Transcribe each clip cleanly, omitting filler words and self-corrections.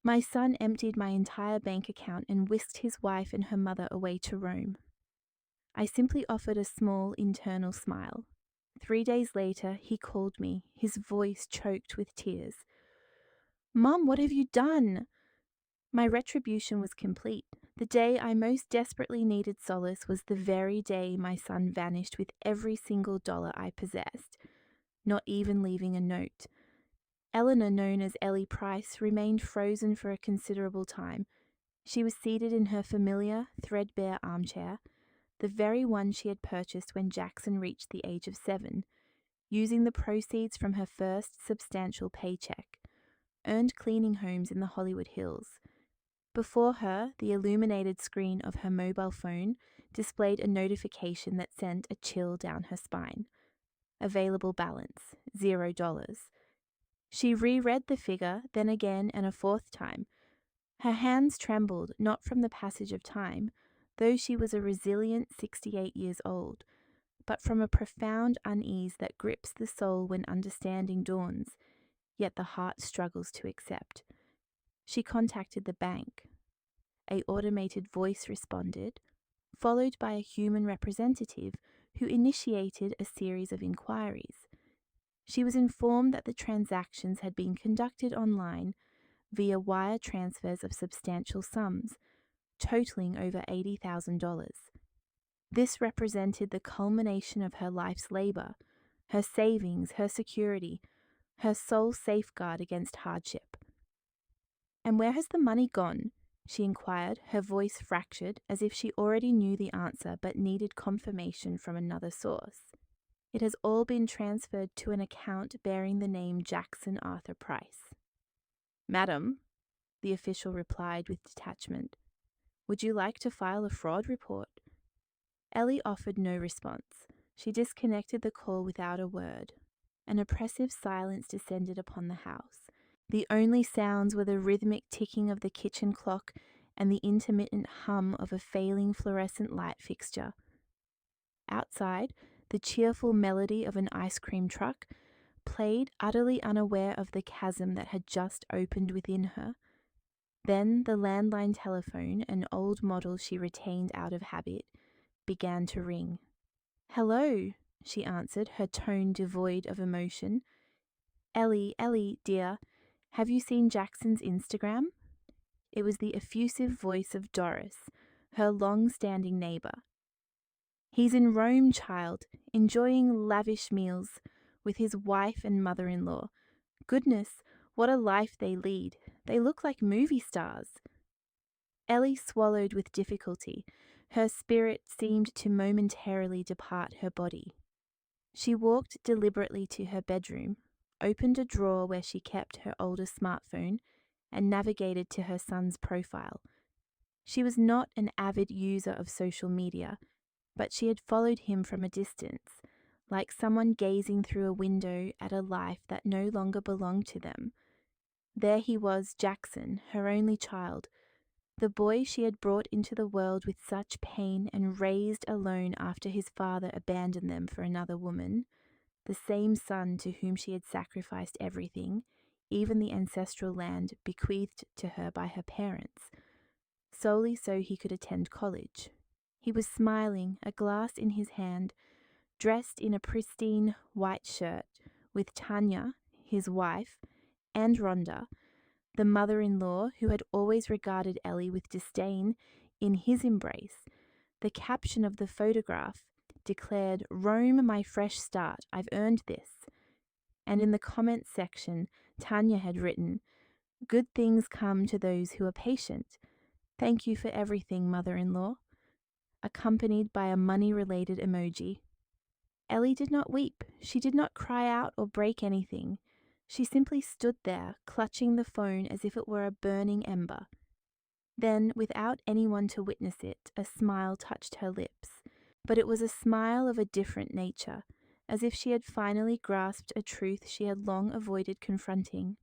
My son emptied my entire bank account and whisked his wife and her mother away to Rome. I simply offered a small internal smile. 3 days later, he called me, his voice choked with tears. Mum, what have you done? My retribution was complete. The day I most desperately needed solace was the very day my son vanished with every single dollar I possessed, not even leaving a note. Eleanor, known as Ellie Price, remained frozen for a considerable time. She was seated in her familiar, threadbare armchair, the very one she had purchased when Jackson reached the age of 7, using the proceeds from her first substantial paycheck, earned cleaning homes in the Hollywood Hills. Before her, the illuminated screen of her mobile phone displayed a notification that sent a chill down her spine. Available balance, $0. She reread the figure, then again and a fourth time. Her hands trembled, not from the passage of time, though she was a resilient 68 years old, but from a profound unease that grips the soul when understanding dawns, yet the heart struggles to accept. She contacted the bank. An automated voice responded, followed by a human representative who initiated a series of inquiries. She was informed that the transactions had been conducted online via wire transfers of substantial sums, totaling over $80,000. This represented the culmination of her life's labor, her savings, her security, her sole safeguard against hardship. And where has the money gone? She inquired, her voice fractured as if she already knew the answer but needed confirmation from another source. It has all been transferred to an account bearing the name Jackson Arthur Price. Madam, the official replied with detachment, would you like to file a fraud report? Ellie offered no response. She disconnected the call without a word. An oppressive silence descended upon the house. The only sounds were the rhythmic ticking of the kitchen clock and the intermittent hum of a failing fluorescent light fixture. Outside, the cheerful melody of an ice cream truck played, utterly unaware of the chasm that had just opened within her. Then the landline telephone, an old model she retained out of habit, began to ring. Hello, she answered, her tone devoid of emotion. Ellie, dear, have you seen Jackson's Instagram? It was the effusive voice of Doris, her long-standing neighbor. He's in Rome, child, enjoying lavish meals with his wife and mother-in-law. Goodness, what a life they lead. They look like movie stars. Ellie swallowed with difficulty. Her spirit seemed to momentarily depart her body. She walked deliberately to her bedroom, opened a drawer where she kept her older smartphone, and navigated to her son's profile. She was not an avid user of social media, but she had followed him from a distance, like someone gazing through a window at a life that no longer belonged to them. There he was, Jackson, her only child, the boy she had brought into the world with such pain and raised alone after his father abandoned them for another woman, the same son to whom she had sacrificed everything, even the ancestral land bequeathed to her by her parents, solely so he could attend college. He was smiling, a glass in his hand, dressed in a pristine white shirt, with Tanya, his wife, and Rhonda, the mother-in-law who had always regarded Ellie with disdain, in his embrace. The caption of the photograph declared, "Rome, my fresh start, I've earned this." And in the comments section, Tanya had written, "Good things come to those who are patient. Thank you for everything, mother-in-law," accompanied by a money-related emoji. Ellie did not weep. She did not cry out or break anything. She simply stood there, clutching the phone as if it were a burning ember. Then, without anyone to witness it, a smile touched her lips. But it was a smile of a different nature, as if she had finally grasped a truth she had long avoided confronting.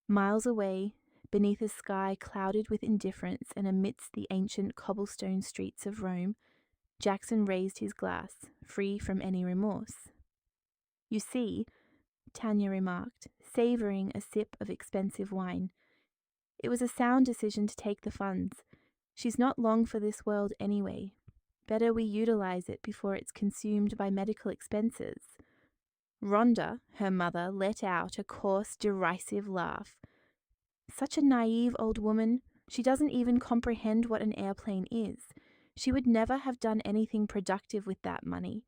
Miles away, beneath a sky clouded with indifference and amidst the ancient cobblestone streets of Rome, Jackson raised his glass, free from any remorse. "You see," Tanya remarked, savouring a sip of expensive wine, It was a sound decision to take the funds. She's not long for this world anyway. Better we utilize it before it's consumed by medical expenses. Rhonda, her mother, let out a coarse, derisive laugh. Such a naive old woman. She doesn't even comprehend what an airplane is. She would never have done anything productive with that money.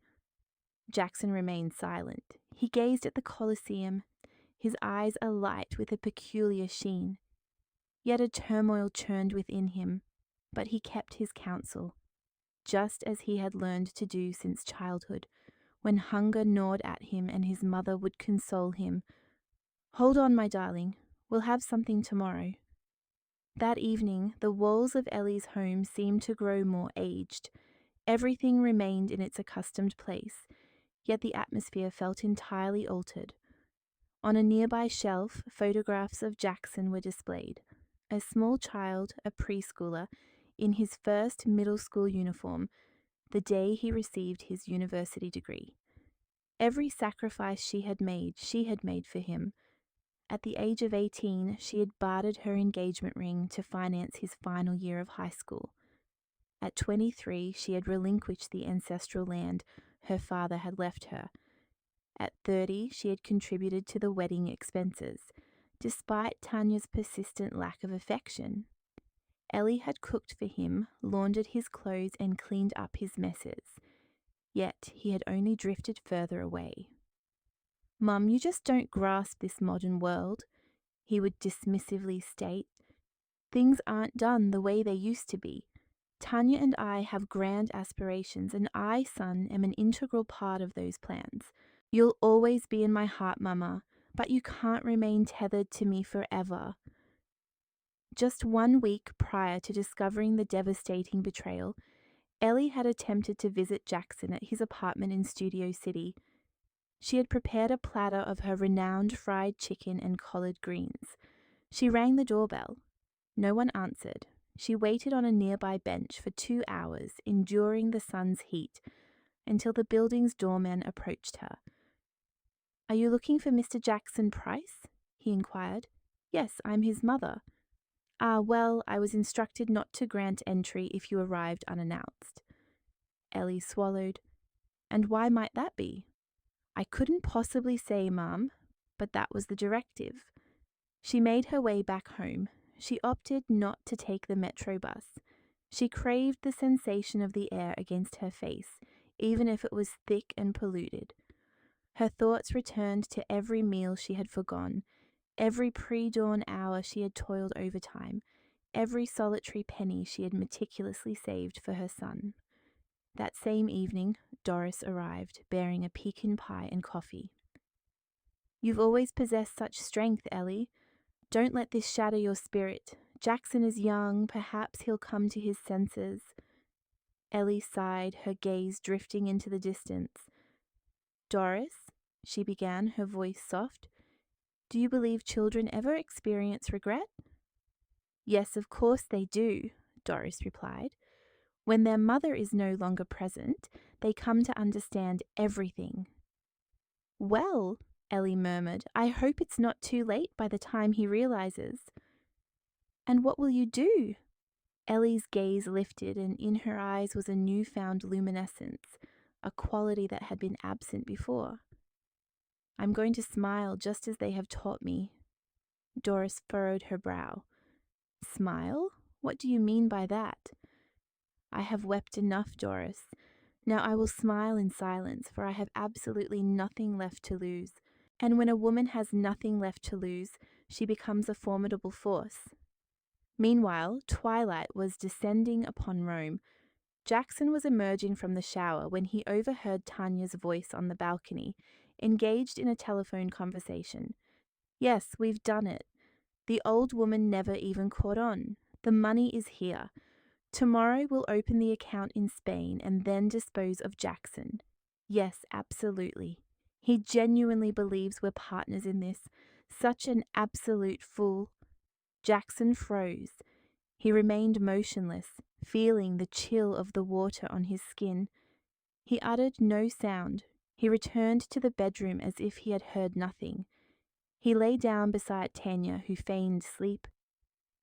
Jackson remained silent. He gazed at the Colosseum, his eyes alight with a peculiar sheen. Yet a turmoil churned within him, but he kept his counsel, just as he had learned to do since childhood, when hunger gnawed at him and his mother would console him. "Hold on, my darling. We'll have something tomorrow." That evening, the walls of Ellie's home seemed to grow more aged. Everything remained in its accustomed place, yet the atmosphere felt entirely altered. On a nearby shelf, photographs of Jackson were displayed. A small child, a preschooler, in his first middle school uniform, the day he received his university degree. Every sacrifice she had made for him. At the age of 18, she had bartered her engagement ring to finance his final year of high school. At 23, she had relinquished the ancestral land her father had left her. At 30, she had contributed to the wedding expenses, despite Tanya's persistent lack of affection. Ellie had cooked for him, laundered his clothes, and cleaned up his messes. Yet he had only drifted further away. "Mum, you just don't grasp this modern world," he would dismissively state. "Things aren't done the way they used to be. Tanya and I have grand aspirations, and I, son, am an integral part of those plans. You'll always be in my heart, Mama, but you can't remain tethered to me forever." Just 1 week prior to discovering the devastating betrayal, Ellie had attempted to visit Jackson at his apartment in Studio City. She had prepared a platter of her renowned fried chicken and collard greens. She rang the doorbell. No one answered. She waited on a nearby bench for 2 hours, enduring the sun's heat, until the building's doorman approached her. "Are you looking for Mr. Jackson Price?" he inquired. "Yes, I'm his mother." "Ah, well, I was instructed not to grant entry if you arrived unannounced." Ellie swallowed. "And why might that be?" "I couldn't possibly say, Ma'am, but that was the directive." She made her way back home. She opted not to take the metro bus. She craved the sensation of the air against her face, even if it was thick and polluted. Her thoughts returned to every meal she had forgone, every pre-dawn hour she had toiled overtime, every solitary penny she had meticulously saved for her son. That same evening, Doris arrived, bearing a pecan pie and coffee. "You've always possessed such strength, Ellie. Don't let this shatter your spirit. Jackson is young, perhaps he'll come to his senses." Ellie sighed, her gaze drifting into the distance. "Doris," she began, her voice soft, "do you believe children ever experience regret?" "Yes, of course they do," Doris replied. "When their mother is no longer present, they come to understand everything." "Well," Ellie murmured, "I hope it's not too late by the time he realizes." "And what will you do?" Ellie's gaze lifted, and in her eyes was a newfound luminescence, a quality that had been absent before. "I'm going to smile just as they have taught me." Doris furrowed her brow. "Smile? What do you mean by that?" "I have wept enough, Doris. Now I will smile in silence, for I have absolutely nothing left to lose. And when a woman has nothing left to lose, she becomes a formidable force." Meanwhile, twilight was descending upon Rome. Jackson was emerging from the shower when he overheard Tanya's voice on the balcony, engaged in a telephone conversation. "Yes, we've done it. The old woman never even caught on. The money is here. Tomorrow we'll open the account in Spain and then dispose of Jackson. Yes, absolutely. He genuinely believes we're partners in this. Such an absolute fool." Jackson froze. He remained motionless, feeling the chill of the water on his skin. He uttered no sound. He returned to the bedroom as if he had heard nothing. He lay down beside Tanya, who feigned sleep.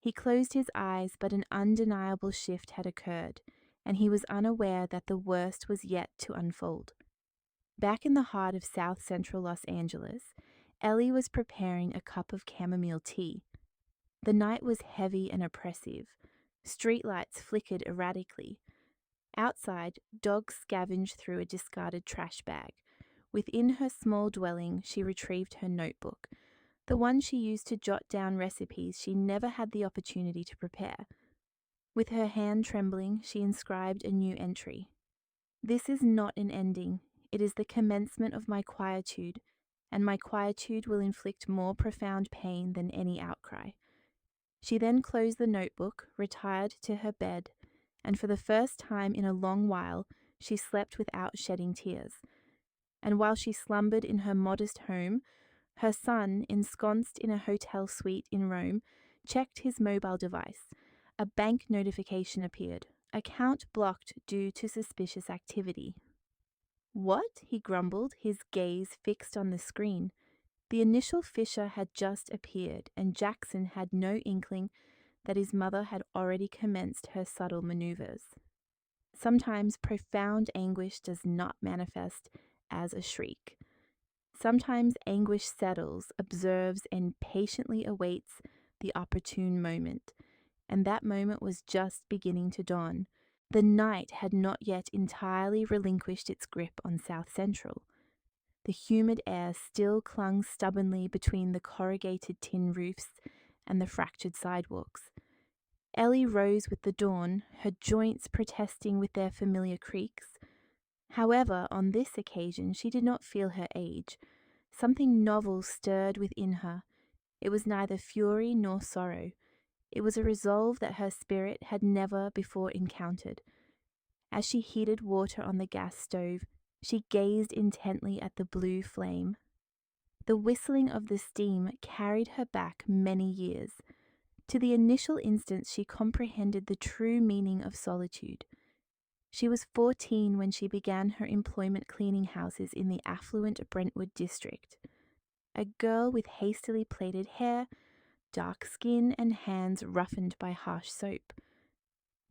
He closed his eyes, but an undeniable shift had occurred, and he was unaware that the worst was yet to unfold. Back in the heart of South Central Los Angeles, Ellie was preparing a cup of chamomile tea. The night was heavy and oppressive. Streetlights flickered erratically. Outside, dogs scavenged through a discarded trash bag. Within her small dwelling, she retrieved her notebook, the one she used to jot down recipes she never had the opportunity to prepare. With her hand trembling, she inscribed a new entry. "This is not an ending. It is the commencement of my quietude, and my quietude will inflict more profound pain than any outcry." She then closed the notebook, retired to her bed, and for the first time in a long while, she slept without shedding tears. And while she slumbered in her modest home, her son, ensconced in a hotel suite in Rome, checked his mobile device. A bank notification appeared. Account blocked due to suspicious activity. "What?" he grumbled, his gaze fixed on the screen. The initial fissure had just appeared, and Jackson had no inkling that his mother had already commenced her subtle maneuvers. Sometimes profound anguish does not manifest as a shriek. Sometimes anguish settles, observes, and patiently awaits the opportune moment. And that moment was just beginning to dawn. The night had not yet entirely relinquished its grip on South Central. The humid air still clung stubbornly between the corrugated tin roofs and the fractured sidewalks. Ellie rose with the dawn, her joints protesting with their familiar creaks. However, on this occasion she did not feel her age. Something novel stirred within her. It was neither fury nor sorrow. It was a resolve that her spirit had never before encountered. As she heated water on the gas stove, she gazed intently at the blue flame. The whistling of the steam carried her back many years. To the initial instant she comprehended the true meaning of solitude. She was 14 when she began her employment cleaning houses in the affluent Brentwood district. A girl with hastily plaited hair, dark skin, and hands roughened by harsh soap.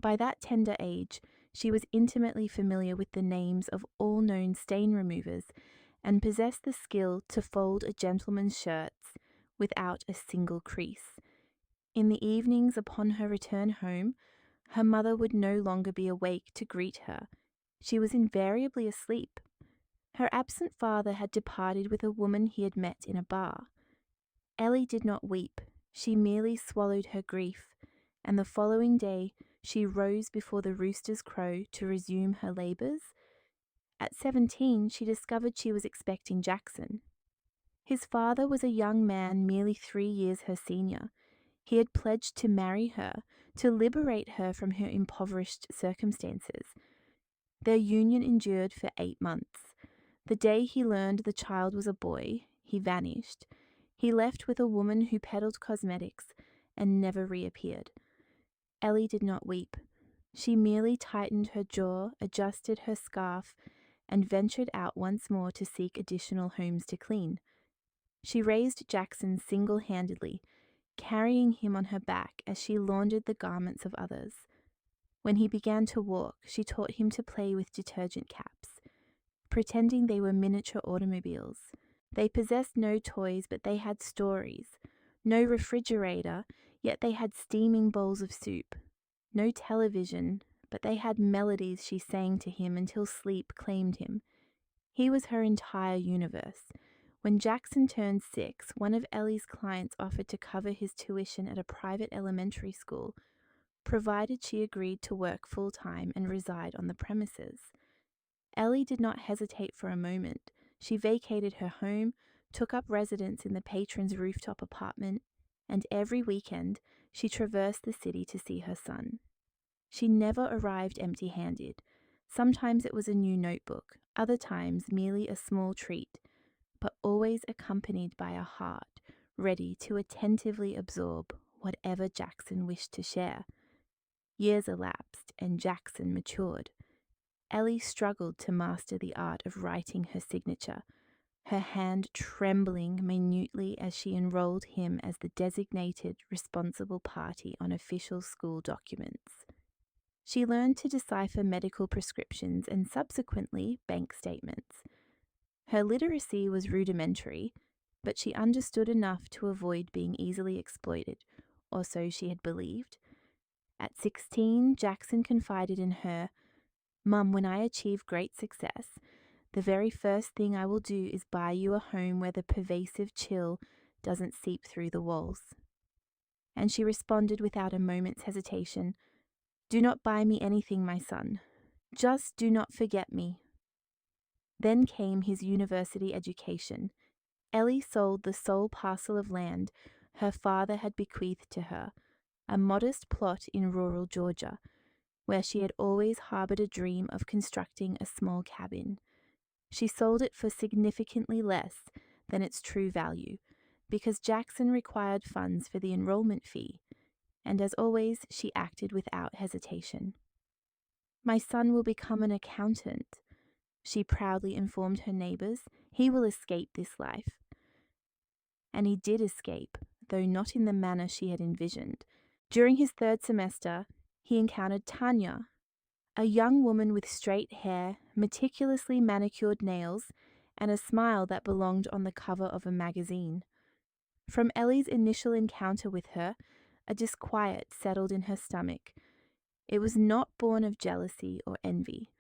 By that tender age, she was intimately familiar with the names of all known stain removers and possessed the skill to fold a gentleman's shirts without a single crease. In the evenings upon her return home, her mother would no longer be awake to greet her. She was invariably asleep. Her absent father had departed with a woman he had met in a bar. Ellie did not weep. She merely swallowed her grief, and the following day she rose before the roosters crow to resume her labours. At 17, she discovered she was expecting Jackson. His father was a young man merely 3 years her senior. He had pledged to marry her, to liberate her from her impoverished circumstances. Their union endured for 8 months. The day he learned the child was a boy, he vanished. He left with a woman who peddled cosmetics and never reappeared. Ellie did not weep. She merely tightened her jaw, adjusted her scarf, and ventured out once more to seek additional homes to clean. She raised Jackson single-handedly, carrying him on her back as she laundered the garments of others. When he began to walk, she taught him to play with detergent caps, pretending they were miniature automobiles. They possessed no toys, but they had stories. No refrigerator, yet they had steaming bowls of soup. No television, but they had melodies she sang to him until sleep claimed him. He was her entire universe. When Jackson turned 6, one of Ellie's clients offered to cover his tuition at a private elementary school, provided she agreed to work full-time and reside on the premises. Ellie did not hesitate for a moment. She vacated her home, took up residence in the patron's rooftop apartment, and every weekend she traversed the city to see her son. She never arrived empty-handed. Sometimes it was a new notebook, other times merely a small treat, but always accompanied by a heart ready to attentively absorb whatever Jackson wished to share. Years elapsed, and Jackson matured. Ellie struggled to master the art of writing her signature, her hand trembling minutely as she enrolled him as the designated responsible party on official school documents. She learned to decipher medical prescriptions and subsequently bank statements. Her literacy was rudimentary, but she understood enough to avoid being easily exploited, or so she had believed. At 16, Jackson confided in her, "Mum, when I achieve great success, the very first thing I will do is buy you a home where the pervasive chill doesn't seep through the walls." And she responded without a moment's hesitation, "Do not buy me anything, my son. Just do not forget me." Then came his university education. Ellie sold the sole parcel of land her father had bequeathed to her, a modest plot in rural Georgia, where she had always harbored a dream of constructing a small cabin. She sold it for significantly less than its true value, because Jackson required funds for the enrollment fee, and as always, she acted without hesitation. "My son will become an accountant," she proudly informed her neighbors. "He will escape this life." And he did escape, though not in the manner she had envisioned. During his third semester, he encountered Tanya, a young woman with straight hair, meticulously manicured nails, and a smile that belonged on the cover of a magazine. From Ellie's initial encounter with her, a disquiet settled in her stomach. It was not born of jealousy or envy,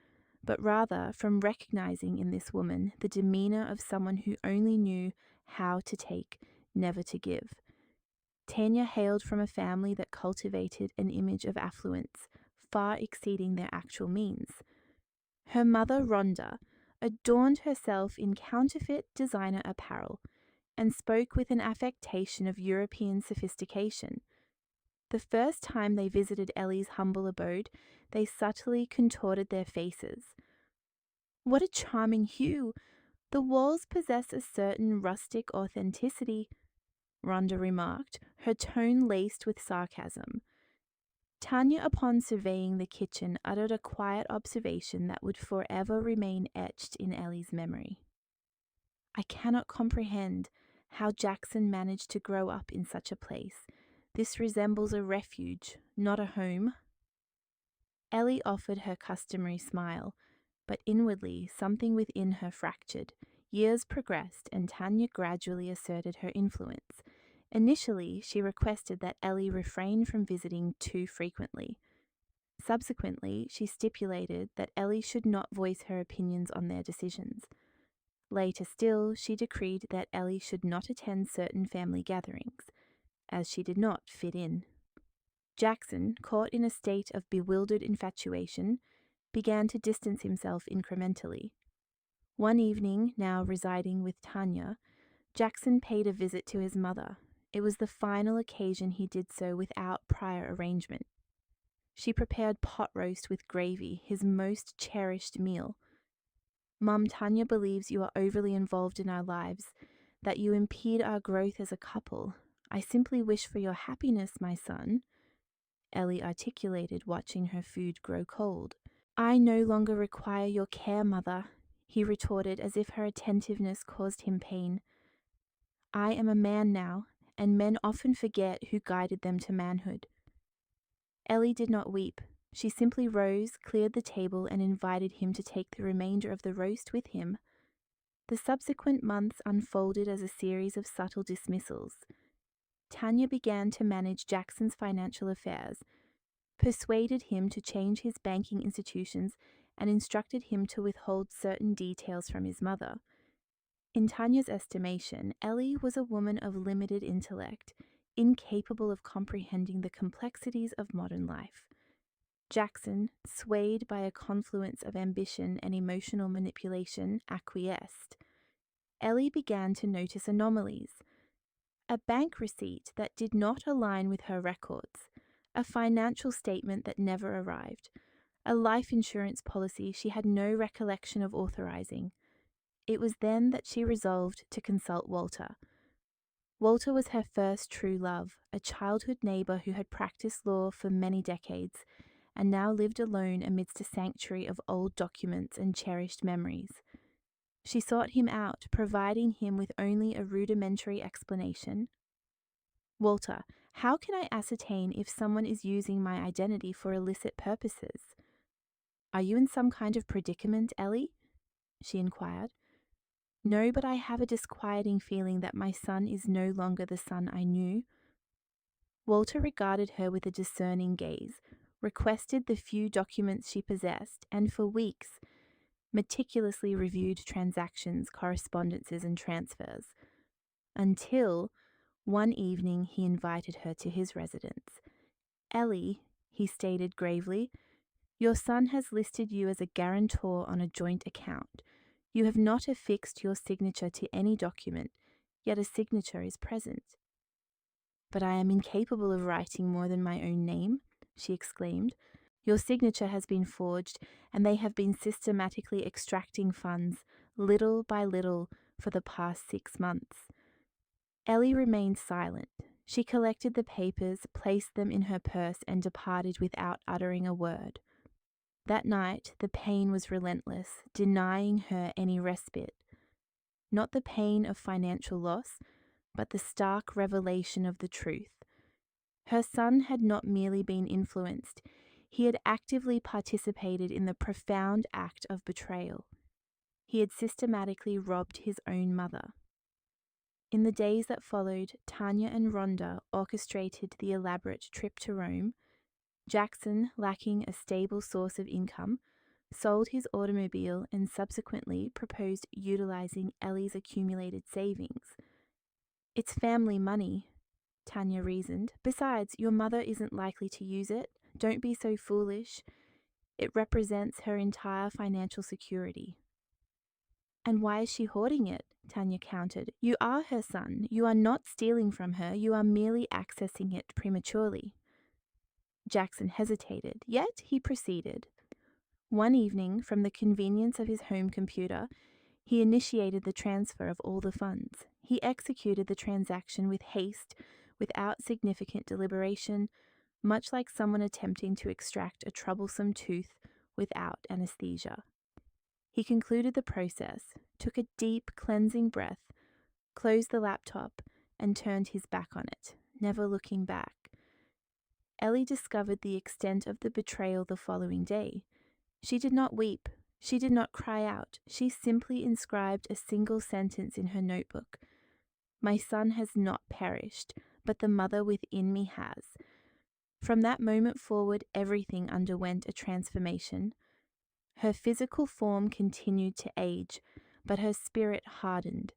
but rather from recognizing in this woman the demeanor of someone who only knew how to take, never to give. Tanya hailed from a family that cultivated an image of affluence far exceeding their actual means. Her mother, Rhonda, adorned herself in counterfeit designer apparel and spoke with an affectation of European sophistication. The first time they visited Ellie's humble abode, they subtly contorted their faces. "What a charming hue! The walls possess a certain rustic authenticity," Rhonda remarked, her tone laced with sarcasm. Tanya, upon surveying the kitchen, uttered a quiet observation that would forever remain etched in Ellie's memory. "I cannot comprehend how Jackson managed to grow up in such a place. This resembles a refuge, not a home." Ellie offered her customary smile, but inwardly something within her fractured. Years progressed, and Tanya gradually asserted her influence. Initially, she requested that Ellie refrain from visiting too frequently. Subsequently, she stipulated that Ellie should not voice her opinions on their decisions. Later still, she decreed that Ellie should not attend certain family gatherings, as she did not fit in. Jackson, caught in a state of bewildered infatuation, began to distance himself incrementally. One evening, now residing with Tanya, Jackson paid a visit to his mother. It was the final occasion he did so without prior arrangement. She prepared pot roast with gravy, his most cherished meal. "Mum, Tanya believes you are overly involved in our lives, that you impede our growth as a couple. I simply wish for your happiness, my son," Ellie articulated, watching her food grow cold. "I no longer require your care, mother," he retorted, as if her attentiveness caused him pain. "I am a man now, and men often forget who guided them to manhood." Ellie did not weep. She simply rose, cleared the table, and invited him to take the remainder of the roast with him. The subsequent months unfolded as a series of subtle dismissals. Tanya began to manage Jackson's financial affairs, persuaded him to change his banking institutions, and instructed him to withhold certain details from his mother. In Tanya's estimation, Ellie was a woman of limited intellect, incapable of comprehending the complexities of modern life. Jackson, swayed by a confluence of ambition and emotional manipulation, acquiesced. Ellie began to notice anomalies. A bank receipt that did not align with her records, a financial statement that never arrived, a life insurance policy she had no recollection of authorizing. It was then that she resolved to consult Walter. Walter was her first true love, a childhood neighbor who had practiced law for many decades and now lived alone amidst a sanctuary of old documents and cherished memories. She sought him out, providing him with only a rudimentary explanation. Walter, how can I ascertain if someone is using my identity for illicit purposes? Are you in some kind of predicament, Ellie? She inquired. No, but I have a disquieting feeling that my son is no longer the son I knew. Walter regarded her with a discerning gaze, requested the few documents she possessed, and for weeks meticulously reviewed transactions, correspondences, and transfers, until one evening he invited her to his residence. Ellie, he stated gravely, your son has listed you as a guarantor on a joint account. You have not affixed your signature to any document, yet a signature is present. But I am incapable of writing more than my own name, she exclaimed. Your signature has been forged, and they have been systematically extracting funds, little by little, for the past 6 months. Ellie remained silent. She collected the papers, placed them in her purse, and departed without uttering a word. That night, the pain was relentless, denying her any respite. Not the pain of financial loss, but the stark revelation of the truth. Her son had not merely been influenced, he had actively participated in the profound act of betrayal. He had systematically robbed his own mother. In the days that followed, Tanya and Rhonda orchestrated the elaborate trip to Rome. Jackson, lacking a stable source of income, sold his automobile and subsequently proposed utilizing Ellie's accumulated savings. It's family money, Tanya reasoned. Besides, your mother isn't likely to use it. Don't be so foolish. It represents her entire financial security. And why is she hoarding it? Tanya countered. You are her son. You are not stealing from her. You are merely accessing it prematurely. Jackson hesitated, yet he proceeded. One evening, from the convenience of his home computer, he initiated the transfer of all the funds. He executed the transaction with haste, without significant deliberation, much like someone attempting to extract a troublesome tooth without anesthesia. He concluded the process, took a deep, cleansing breath, closed the laptop, and turned his back on it, never looking back. Ellie discovered the extent of the betrayal the following day. She did not weep. She did not cry out. She simply inscribed a single sentence in her notebook. My son has not perished, but the mother within me has. From that moment forward, everything underwent a transformation. Her physical form continued to age, but her spirit hardened.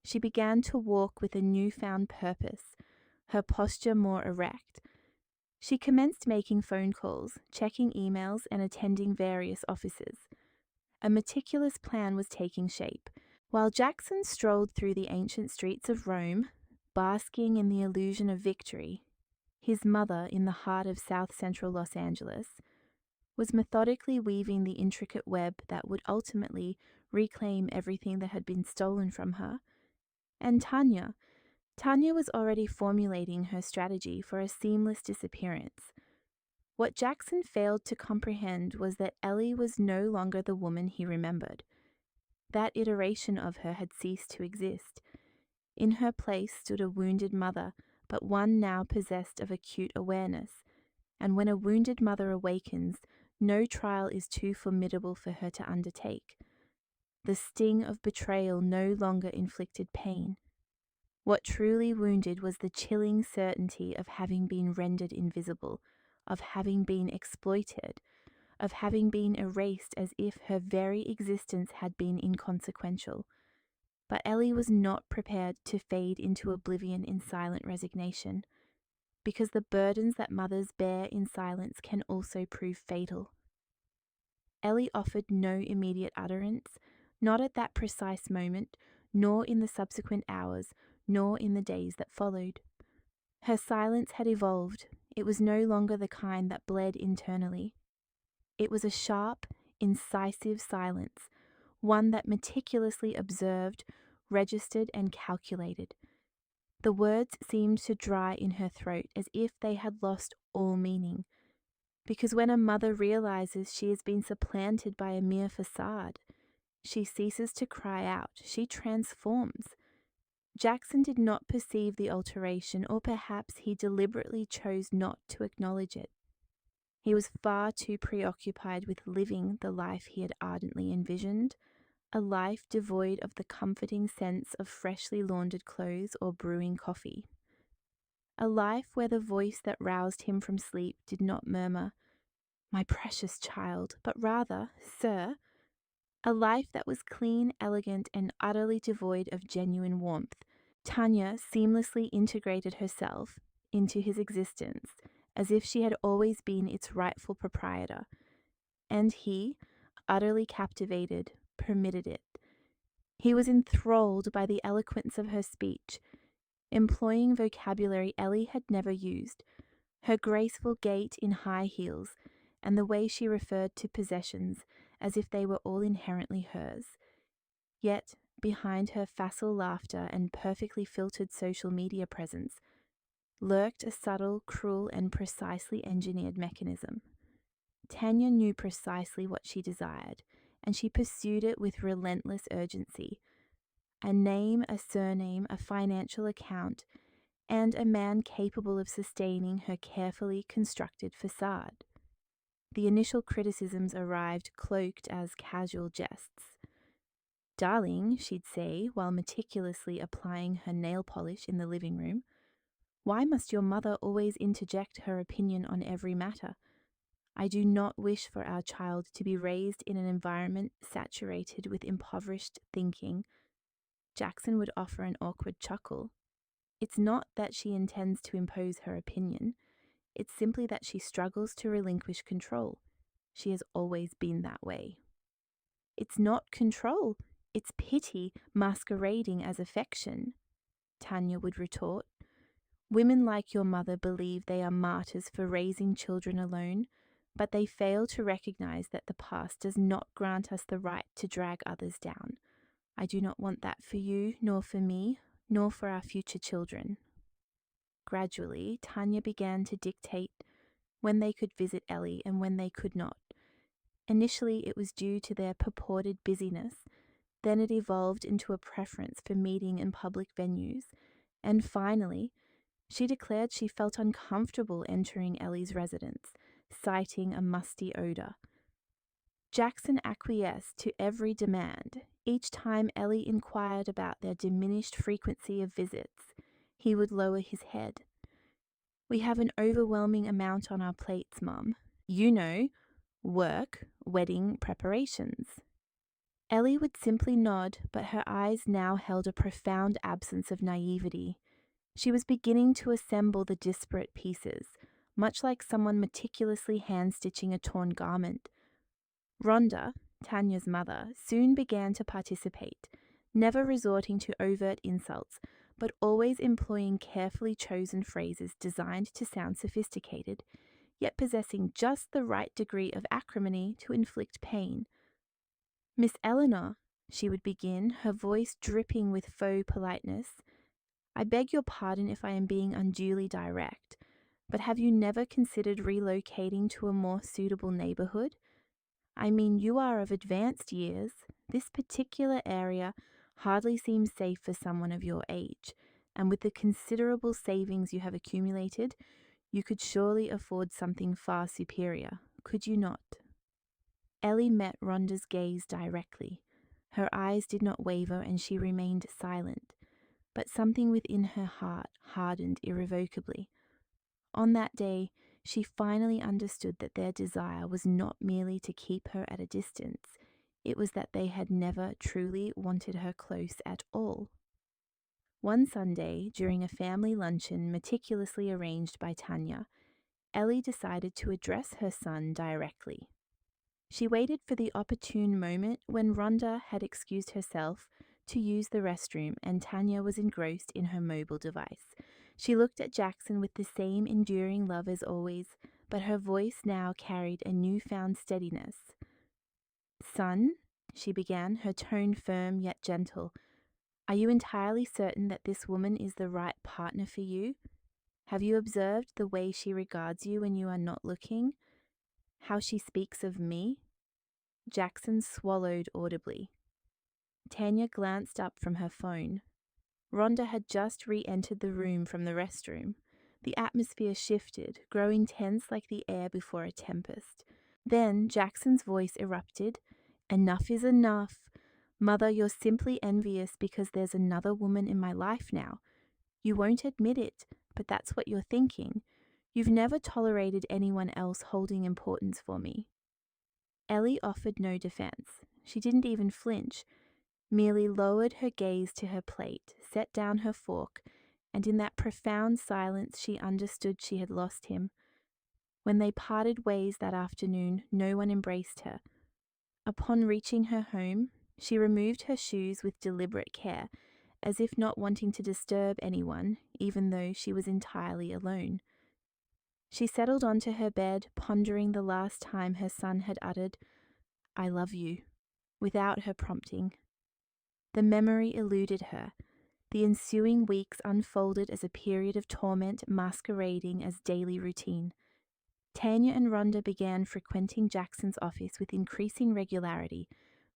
She began to walk with a newfound purpose, her posture more erect. She commenced making phone calls, checking emails, and attending various offices. A meticulous plan was taking shape. While Jackson strolled through the ancient streets of Rome, basking in the illusion of victory, his mother, in the heart of South Central Los Angeles, was methodically weaving the intricate web that would ultimately reclaim everything that had been stolen from her. And Tanya was already formulating her strategy for a seamless disappearance. What Jackson failed to comprehend was that Ellie was no longer the woman he remembered. That iteration of her had ceased to exist. In her place stood a wounded mother, but one now possessed of acute awareness. And when a wounded mother awakens, no trial is too formidable for her to undertake. The sting of betrayal no longer inflicted pain. What truly wounded was the chilling certainty of having been rendered invisible, of having been exploited, of having been erased as if her very existence had been inconsequential. But Ellie was not prepared to fade into oblivion in silent resignation, because the burdens that mothers bear in silence can also prove fatal. Ellie offered no immediate utterance, not at that precise moment, nor in the subsequent hours, nor in the days that followed. Her silence had evolved. It was no longer the kind that bled internally. It was a sharp, incisive silence, one that meticulously observed, registered, and calculated. The words seemed to dry in her throat as if they had lost all meaning. Because when a mother realizes she has been supplanted by a mere facade, She ceases to cry out. She transforms. Jackson did not perceive the alteration, or perhaps he deliberately chose not to acknowledge it. He was far too preoccupied with living the life he had ardently envisioned, a life devoid of the comforting sense of freshly laundered clothes or brewing coffee. A life where the voice that roused him from sleep did not murmur, "My precious child," but rather, "Sir." A life that was clean, elegant, and utterly devoid of genuine warmth. Tanya seamlessly integrated herself into his existence as if she had always been its rightful proprietor, and he, utterly captivated, permitted it. He was enthralled by the eloquence of her speech, employing vocabulary Ellie had never used, her graceful gait in high heels, and the way she referred to possessions as if they were all inherently hers. Yet, behind her facile laughter and perfectly filtered social media presence, lurked a subtle, cruel, and precisely engineered mechanism. Tanya knew precisely what she desired, and she pursued it with relentless urgency. A name, a surname, a financial account, and a man capable of sustaining her carefully constructed facade. The initial criticisms arrived cloaked as casual jests. "Darling," she'd say while meticulously applying her nail polish in the living room, "why must your mother always interject her opinion on every matter? I do not wish for our child to be raised in an environment saturated with impoverished thinking." Jackson would offer an awkward chuckle. "It's not that she intends to impose her opinion. It's simply that she struggles to relinquish control. She has always been that way." "It's not control. It's pity masquerading as affection," Tanya would retort. "Women like your mother believe they are martyrs for raising children alone, but they fail to recognize that the past does not grant us the right to drag others down. I do not want that for you, nor for me, nor for our future children." Gradually, Tanya began to dictate when they could visit Ellie and when they could not. Initially, it was due to their purported busyness. Then it evolved into a preference for meeting in public venues. And finally, she declared she felt uncomfortable entering Ellie's residence, citing a musty odor. Jackson acquiesced to every demand. Each time Ellie inquired about their diminished frequency of visits, he would lower his head. "We have an overwhelming amount on our plates, Mum. You know, work, wedding preparations." Ellie would simply nod, but her eyes now held a profound absence of naivety. She was beginning to assemble the disparate pieces, much like someone meticulously hand-stitching a torn garment. Rhonda, Tanya's mother, soon began to participate, never resorting to overt insults, but always employing carefully chosen phrases designed to sound sophisticated, yet possessing just the right degree of acrimony to inflict pain. "Miss Eleanor," she would begin, her voice dripping with faux politeness, "I beg your pardon if I am being unduly direct, but have you never considered relocating to a more suitable neighborhood? I mean, you are of advanced years. This particular area hardly seems safe for someone of your age, and with the considerable savings you have accumulated, you could surely afford something far superior, could you not?" Ellie met Rhonda's gaze directly. Her eyes did not waver and she remained silent, but something within her heart hardened irrevocably. On that day, she finally understood that their desire was not merely to keep her at a distance, it was that they had never truly wanted her close at all. One Sunday, during a family luncheon meticulously arranged by Tanya, Ellie decided to address her son directly. She waited for the opportune moment when Rhonda had excused herself to use the restroom and Tanya was engrossed in her mobile device. She looked at Jackson with the same enduring love as always, but her voice now carried a newfound steadiness. "Son," she began, her tone firm yet gentle, "are you entirely certain that this woman is the right partner for you? Have you observed the way she regards you when you are not looking? How she speaks of me?" Jackson swallowed audibly. Tanya glanced up from her phone. Rhonda had just re-entered the room from the restroom. The atmosphere shifted, growing tense like the air before a tempest. Then Jackson's voice erupted. "Enough is enough. Mother, you're simply envious because there's another woman in my life now. You won't admit it, but that's what you're thinking. You've never tolerated anyone else holding importance for me." Ellie offered no defense. She didn't even flinch, merely lowered her gaze to her plate, set down her fork, and in that profound silence she understood she had lost him. When they parted ways that afternoon, no one embraced her. Upon reaching her home, she removed her shoes with deliberate care, as if not wanting to disturb anyone, even though she was entirely alone. She settled onto her bed, pondering the last time her son had uttered, "I love you," without her prompting. The memory eluded her. The ensuing weeks unfolded as a period of torment masquerading as daily routine. Tanya and Rhonda began frequenting Jackson's office with increasing regularity,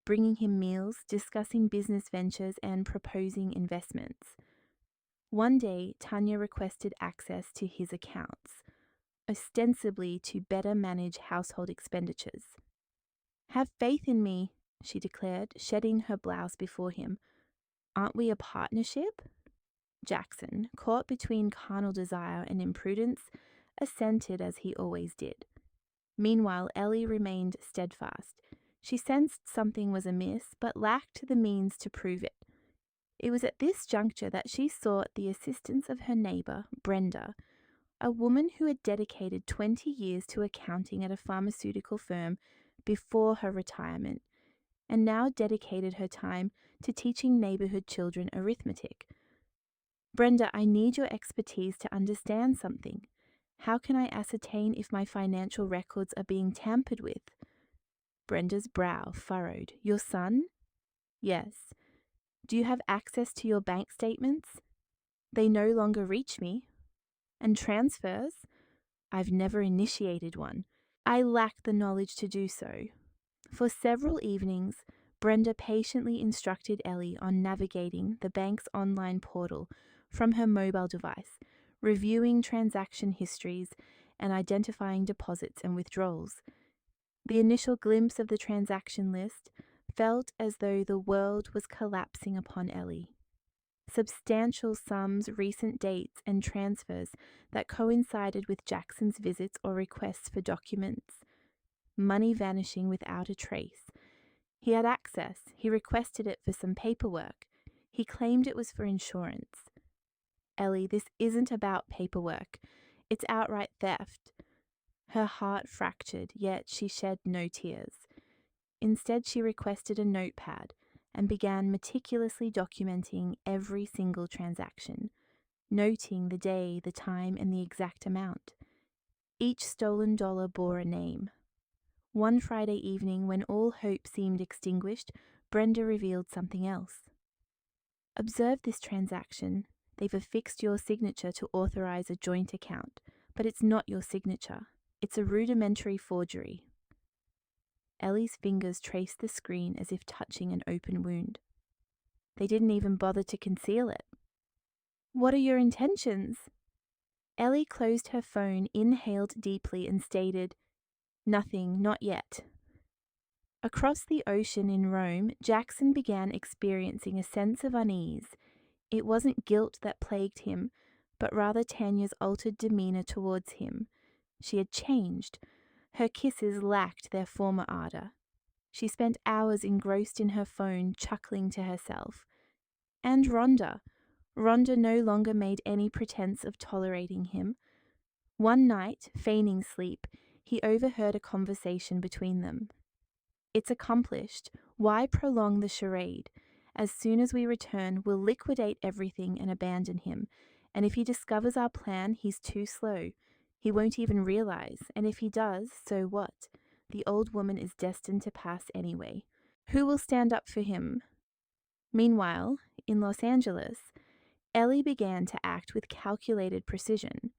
bringing him meals, discussing business ventures, and proposing investments. One day, Tanya requested access to his accounts, ostensibly to better manage household expenditures. "Have faith in me," she declared, shedding her blouse before him. "Aren't we a partnership?" Jackson, caught between carnal desire and imprudence, assented as he always did. Meanwhile, Ellie remained steadfast. She sensed something was amiss, but lacked the means to prove it. It was at this juncture that she sought the assistance of her neighbor, Brenda, a woman who had dedicated 20 years to accounting at a pharmaceutical firm before her retirement, and now dedicated her time to teaching neighborhood children arithmetic. "Brenda, I need your expertise to understand something. How can I ascertain if my financial records are being tampered with?" Brenda's brow furrowed. "Your son?" "Yes." "Do you have access to your bank statements?" "They no longer reach me." "And transfers?" "I've never initiated one. I lack the knowledge to do so." For several evenings, Brenda patiently instructed Ellie on navigating the bank's online portal from her mobile device, reviewing transaction histories, and identifying deposits and withdrawals. The initial glimpse of the transaction list felt as though the world was collapsing upon Ellie. Substantial sums, recent dates, and transfers that coincided with Jackson's visits or requests for documents. Money vanishing without a trace. He had access. He requested it for some paperwork. He claimed it was for insurance. "Ellie, this isn't about paperwork. It's outright theft." Her heart fractured, yet she shed no tears. Instead, she requested a notepad and began meticulously documenting every single transaction, noting the day, the time, and the exact amount. Each stolen dollar bore a name. One Friday evening, when all hope seemed extinguished, Brenda revealed something else. "Observe this transaction. They've affixed your signature to authorize a joint account, but it's not your signature. It's a rudimentary forgery." Ellie's fingers traced the screen as if touching an open wound. "They didn't even bother to conceal it." "What are your intentions?" Ellie closed her phone, inhaled deeply, and stated, "Nothing, not yet." Across the ocean in Rome, Jackson began experiencing a sense of unease. It wasn't guilt that plagued him, but rather Tanya's altered demeanor towards him. She had changed. Her kisses lacked their former ardor. She spent hours engrossed in her phone, chuckling to herself. And Rhonda. Rhonda no longer made any pretense of tolerating him. One night, feigning sleep, he overheard a conversation between them. "It's accomplished. Why prolong the charade? As soon as we return, we'll liquidate everything and abandon him. And if he discovers our plan, he's too slow. He won't even realize. And if he does, so what? The old woman is destined to pass anyway. Who will stand up for him?" Meanwhile, in Los Angeles, Ellie began to act with calculated precision.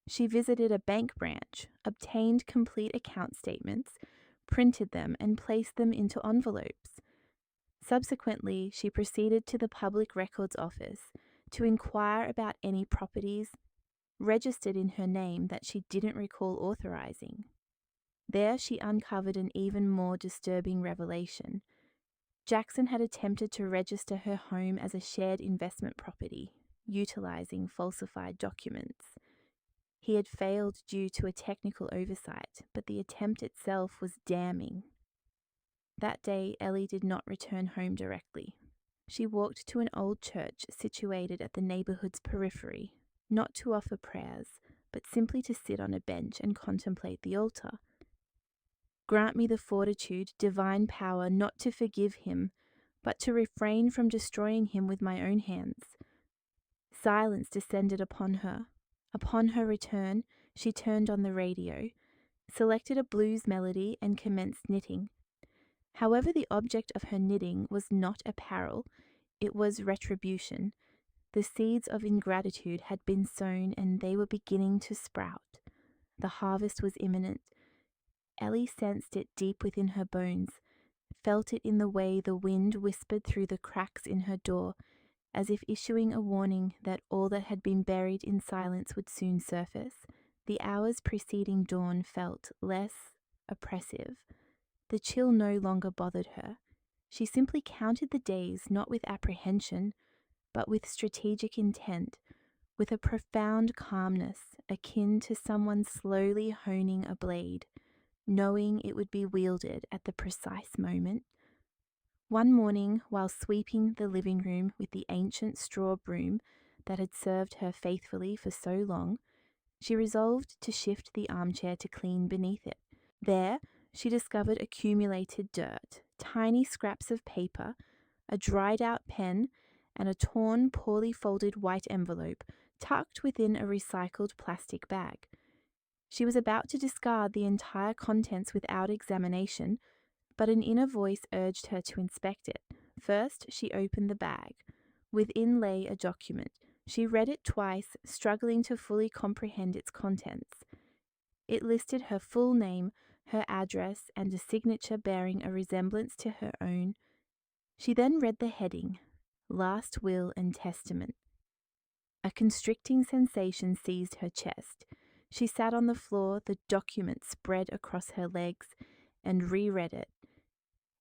She visited a bank branch, obtained complete account statements, printed them, and placed them into envelopes. Subsequently, she proceeded to the Public Records Office to inquire about any properties registered in her name that she didn't recall authorizing. There, she uncovered an even more disturbing revelation. Jackson had attempted to register her home as a shared investment property, utilizing falsified documents. He had failed due to a technical oversight, but the attempt itself was damning. That day, Ellie did not return home directly. She walked to an old church situated at the neighborhood's periphery, not to offer prayers, but simply to sit on a bench and contemplate the altar. Grant me the fortitude, divine power, not to forgive him, but to refrain from destroying him with my own hands. Silence descended upon her. Upon her return, she turned on the radio, selected a blues melody, and commenced knitting. However, the object of her knitting was not apparel, it was retribution. The seeds of ingratitude had been sown and they were beginning to sprout. The harvest was imminent. Ellie sensed it deep within her bones, felt it in the way the wind whispered through the cracks in her door, as if issuing a warning that all that had been buried in silence would soon surface. The hours preceding dawn felt less oppressive. The chill no longer bothered her. She simply counted the days not with apprehension, but with strategic intent, with a profound calmness akin to someone slowly honing a blade, knowing it would be wielded at the precise moment. One morning, while sweeping the living room with the ancient straw broom that had served her faithfully for so long, she resolved to shift the armchair to clean beneath it. There, she discovered accumulated dirt, tiny scraps of paper, a dried-out pen, and a torn, poorly folded white envelope tucked within a recycled plastic bag. She was about to discard the entire contents without examination, but an inner voice urged her to inspect it. First, she opened the bag. Within lay a document. She read it twice, struggling to fully comprehend its contents. It listed her full name, her address, and a signature bearing a resemblance to her own. She then read the heading, Last Will and Testament. A constricting sensation seized her chest. She sat on the floor, the document spread across her legs, and reread it.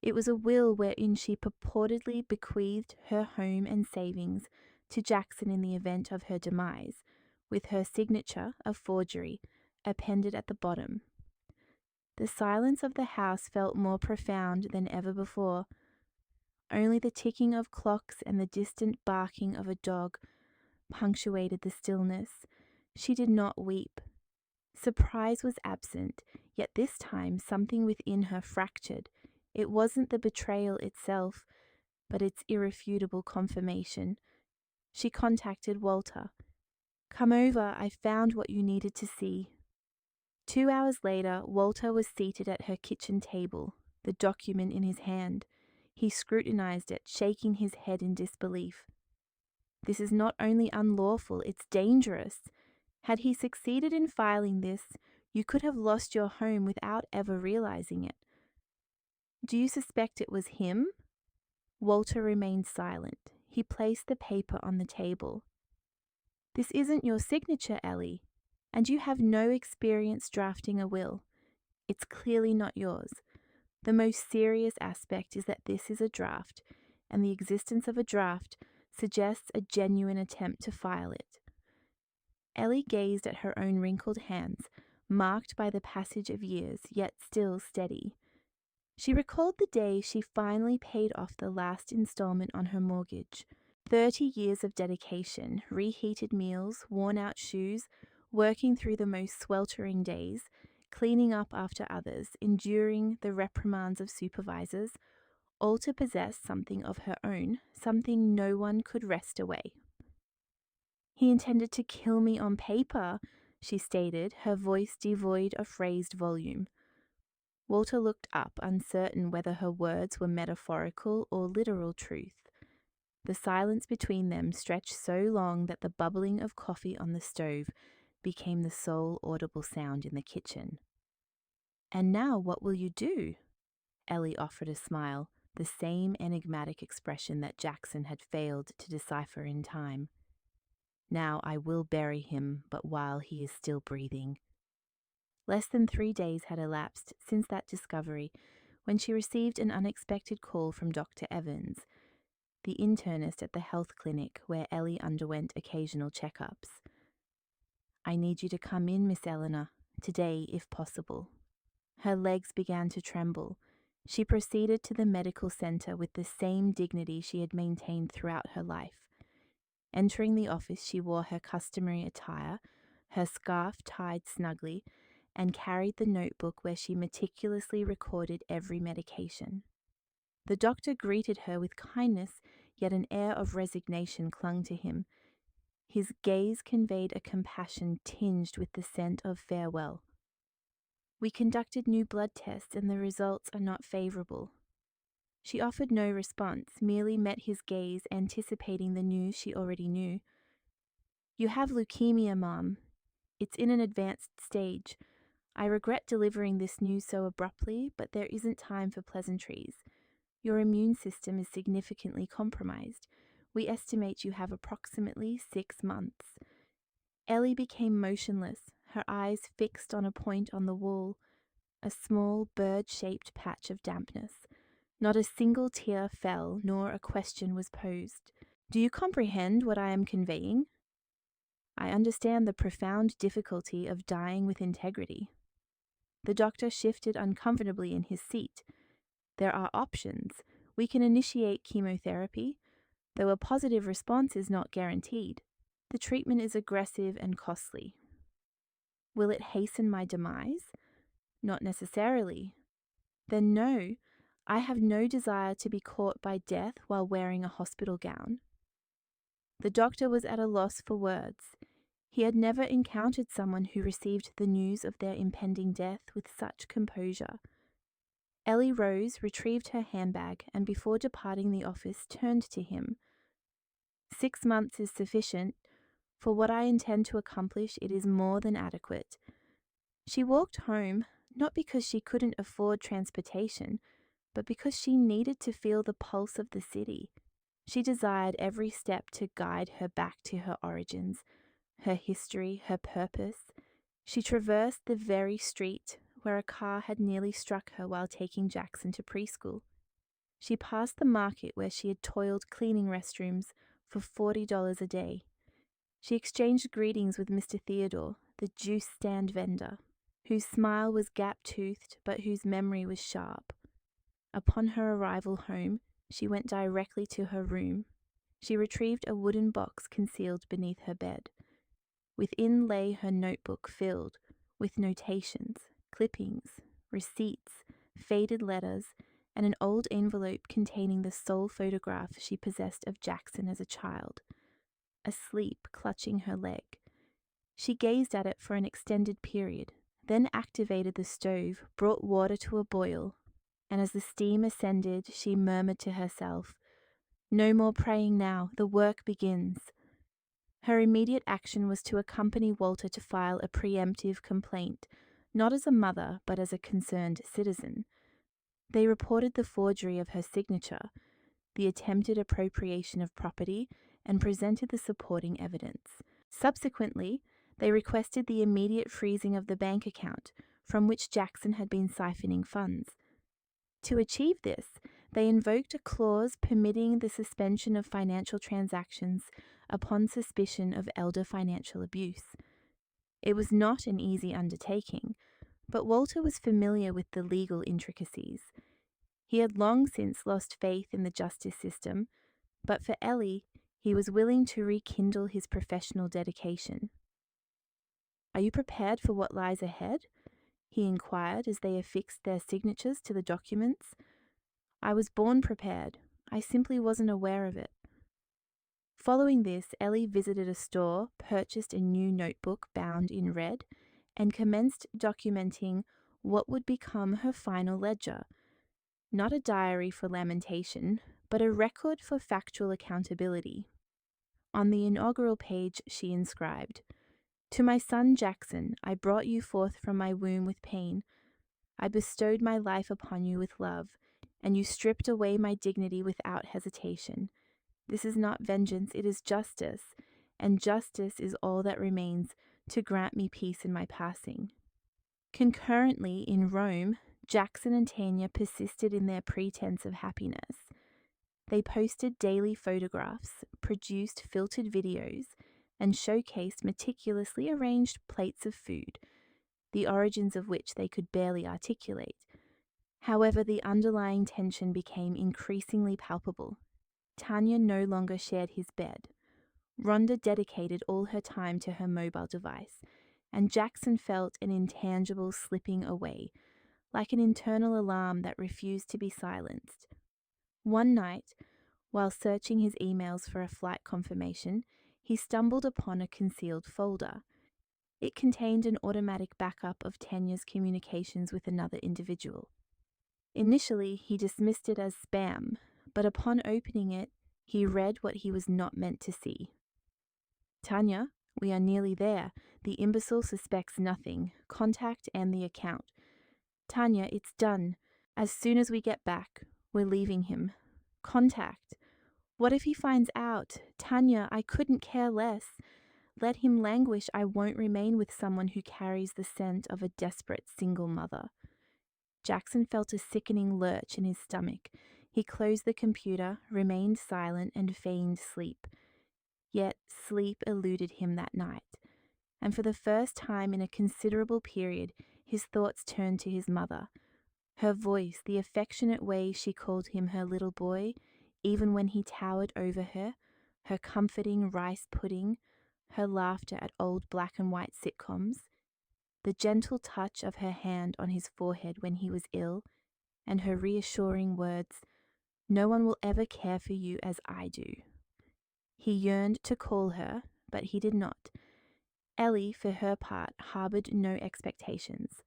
It was a will wherein she purportedly bequeathed her home and savings to Jackson in the event of her demise, with her signature, a forgery, appended at the bottom. The silence of the house felt more profound than ever before. Only the ticking of clocks and the distant barking of a dog punctuated the stillness. She did not weep. Surprise was absent, yet this time something within her fractured. It wasn't the betrayal itself, but its irrefutable confirmation. She contacted Walter. Come over, I found what you needed to see. 2 hours later, Walter was seated at her kitchen table, the document in his hand. He scrutinized it, shaking his head in disbelief. This is not only unlawful, it's dangerous. Had he succeeded in filing this, you could have lost your home without ever realizing it. Do you suspect it was him? Walter remained silent. He placed the paper on the table. This isn't your signature, Ellie, and you have no experience drafting a will. It's clearly not yours. The most serious aspect is that this is a draft, and the existence of a draft suggests a genuine attempt to file it. Ellie gazed at her own wrinkled hands, marked by the passage of years, yet still steady. She recalled the day she finally paid off the last installment on her mortgage. 30 years of dedication, reheated meals, worn-out shoes, working through the most sweltering days, cleaning up after others, enduring the reprimands of supervisors, all to possess something of her own, something no one could wrest away. He intended to kill me on paper, she stated, her voice devoid of phrased volume. Walter looked up, uncertain whether her words were metaphorical or literal truth. The silence between them stretched so long that the bubbling of coffee on the stove became the sole audible sound in the kitchen. And now what will you do? Ellie offered a smile. the same enigmatic expression that Jackson had failed to decipher in time. Now I will bury him, but while he is still breathing. Less than 3 days had elapsed since that discovery when she received an unexpected call from Dr. Evans, the internist at the health clinic where Ellie underwent occasional checkups. I need you to come in, Miss Eleanor, today if possible. Her legs began to tremble. She proceeded to the medical center with the same dignity she had maintained throughout her life. Entering the office, she wore her customary attire, her scarf tied snugly, and carried the notebook where she meticulously recorded every medication. The doctor greeted her with kindness, yet an air of resignation clung to him. His gaze conveyed a compassion tinged with the scent of farewell. We conducted new blood tests and the results are not favorable. She offered no response, merely met his gaze, anticipating the news she already knew. You have leukemia, Mom. It's in an advanced stage. I regret delivering this news so abruptly, but there isn't time for pleasantries. Your immune system is significantly compromised. We estimate you have approximately 6 months. Ellie became motionless, her eyes fixed on a point on the wall, a small bird-shaped patch of dampness. Not a single tear fell, nor a question was posed. Do you comprehend what I am conveying? I understand the profound difficulty of dying with integrity. The doctor shifted uncomfortably in his seat. There are options. We can initiate chemotherapy, though a positive response is not guaranteed. The treatment is aggressive and costly. Will it hasten my demise? Not necessarily. Then no, I have no desire to be caught by death while wearing a hospital gown. The doctor was at a loss for words. He had never encountered someone who received the news of their impending death with such composure. Ellie rose, retrieved her handbag, and before departing the office, turned to him. 6 months is sufficient. For what I intend to accomplish, it is more than adequate. She walked home, not because she couldn't afford transportation, but because she needed to feel the pulse of the city. She desired every step to guide her back to her origins, her history, her purpose. She traversed the very street where a car had nearly struck her while taking Jackson to preschool. She passed the market where she had toiled cleaning restrooms for $40 a day. She exchanged greetings with Mr. Theodore, the juice stand vendor, whose smile was gap-toothed but whose memory was sharp. Upon her arrival home, she went directly to her room. She retrieved a wooden box concealed beneath her bed. Within lay her notebook filled with notations, clippings, receipts, faded letters, and an old envelope containing the sole photograph she possessed of Jackson as a child, asleep, clutching her leg. She gazed at it for an extended period, then activated the stove, brought water to a boil, and as the steam ascended, she murmured to herself, "No more praying now, the work begins." Her immediate action was to accompany Walter to file a preemptive complaint, not as a mother, but as a concerned citizen. They reported the forgery of her signature, the attempted appropriation of property, and presented the supporting evidence. Subsequently, they requested the immediate freezing of the bank account from which Jackson had been siphoning funds. To achieve this, they invoked a clause permitting the suspension of financial transactions upon suspicion of elder financial abuse. It was not an easy undertaking, but Walter was familiar with the legal intricacies. He had long since lost faith in the justice system, but for Ellie, he was willing to rekindle his professional dedication. "Are you prepared for what lies ahead?" he inquired as they affixed their signatures to the documents. "I was born prepared. I simply wasn't aware of it." Following this, Ellie visited a store, purchased a new notebook bound in red, and commenced documenting what would become her final ledger. Not a diary for lamentation, but a record for factual accountability. On the inaugural page, she inscribed, "To my son Jackson, I brought you forth from my womb with pain. I bestowed my life upon you with love, and you stripped away my dignity without hesitation. This is not vengeance, it is justice, and justice is all that remains to grant me peace in my passing." Concurrently, in Rome, Jackson and Tanya persisted in their pretense of happiness. They posted daily photographs, produced filtered videos, and showcased meticulously arranged plates of food, the origins of which they could barely articulate. However, the underlying tension became increasingly palpable. Tanya no longer shared his bed. Rhonda dedicated all her time to her mobile device, and Jackson felt an intangible slipping away, like an internal alarm that refused to be silenced. One night, while searching his emails for a flight confirmation, he stumbled upon a concealed folder. It contained an automatic backup of Tanya's communications with another individual. Initially, he dismissed it as spam, but upon opening it, he read what he was not meant to see. "Tanya, we are nearly there. The imbecile suspects nothing. Contact and the account. Tanya, it's done. As soon as we get back, we're leaving him. Contact. What if he finds out? Tanya, I couldn't care less. Let him languish. I won't remain with someone who carries the scent of a desperate single mother." Jackson felt a sickening lurch in his stomach. He closed the computer, remained silent, and feigned sleep. Yet sleep eluded him that night, and for the first time in a considerable period, his thoughts turned to his mother. Her voice, the affectionate way she called him her little boy, even when he towered over her, her comforting rice pudding, her laughter at old black and white sitcoms, the gentle touch of her hand on his forehead when he was ill, and her reassuring words, "No one will ever care for you as I do." He yearned to call her, but he did not. Ellie, for her part, harbored no expectations.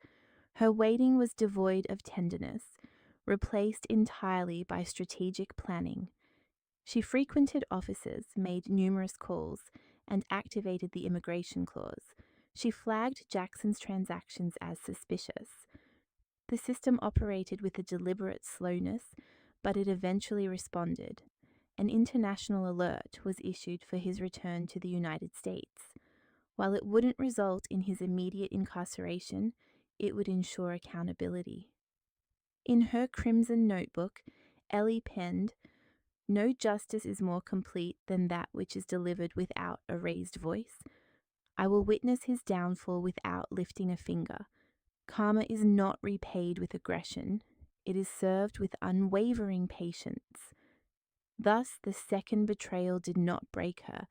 Her waiting was devoid of tenderness, replaced entirely by strategic planning. She frequented offices, made numerous calls, and activated the immigration clause. She flagged Jackson's transactions as suspicious. The system operated with a deliberate slowness, but it eventually responded. An international alert was issued for his return to the United States. While it wouldn't result in his immediate incarceration, it would ensure accountability. In her crimson notebook, Ellie penned, "No justice is more complete than that which is delivered without a raised voice. I will witness his downfall without lifting a finger. Karma is not repaid with aggression. It is served with unwavering patience." Thus, the second betrayal did not break her.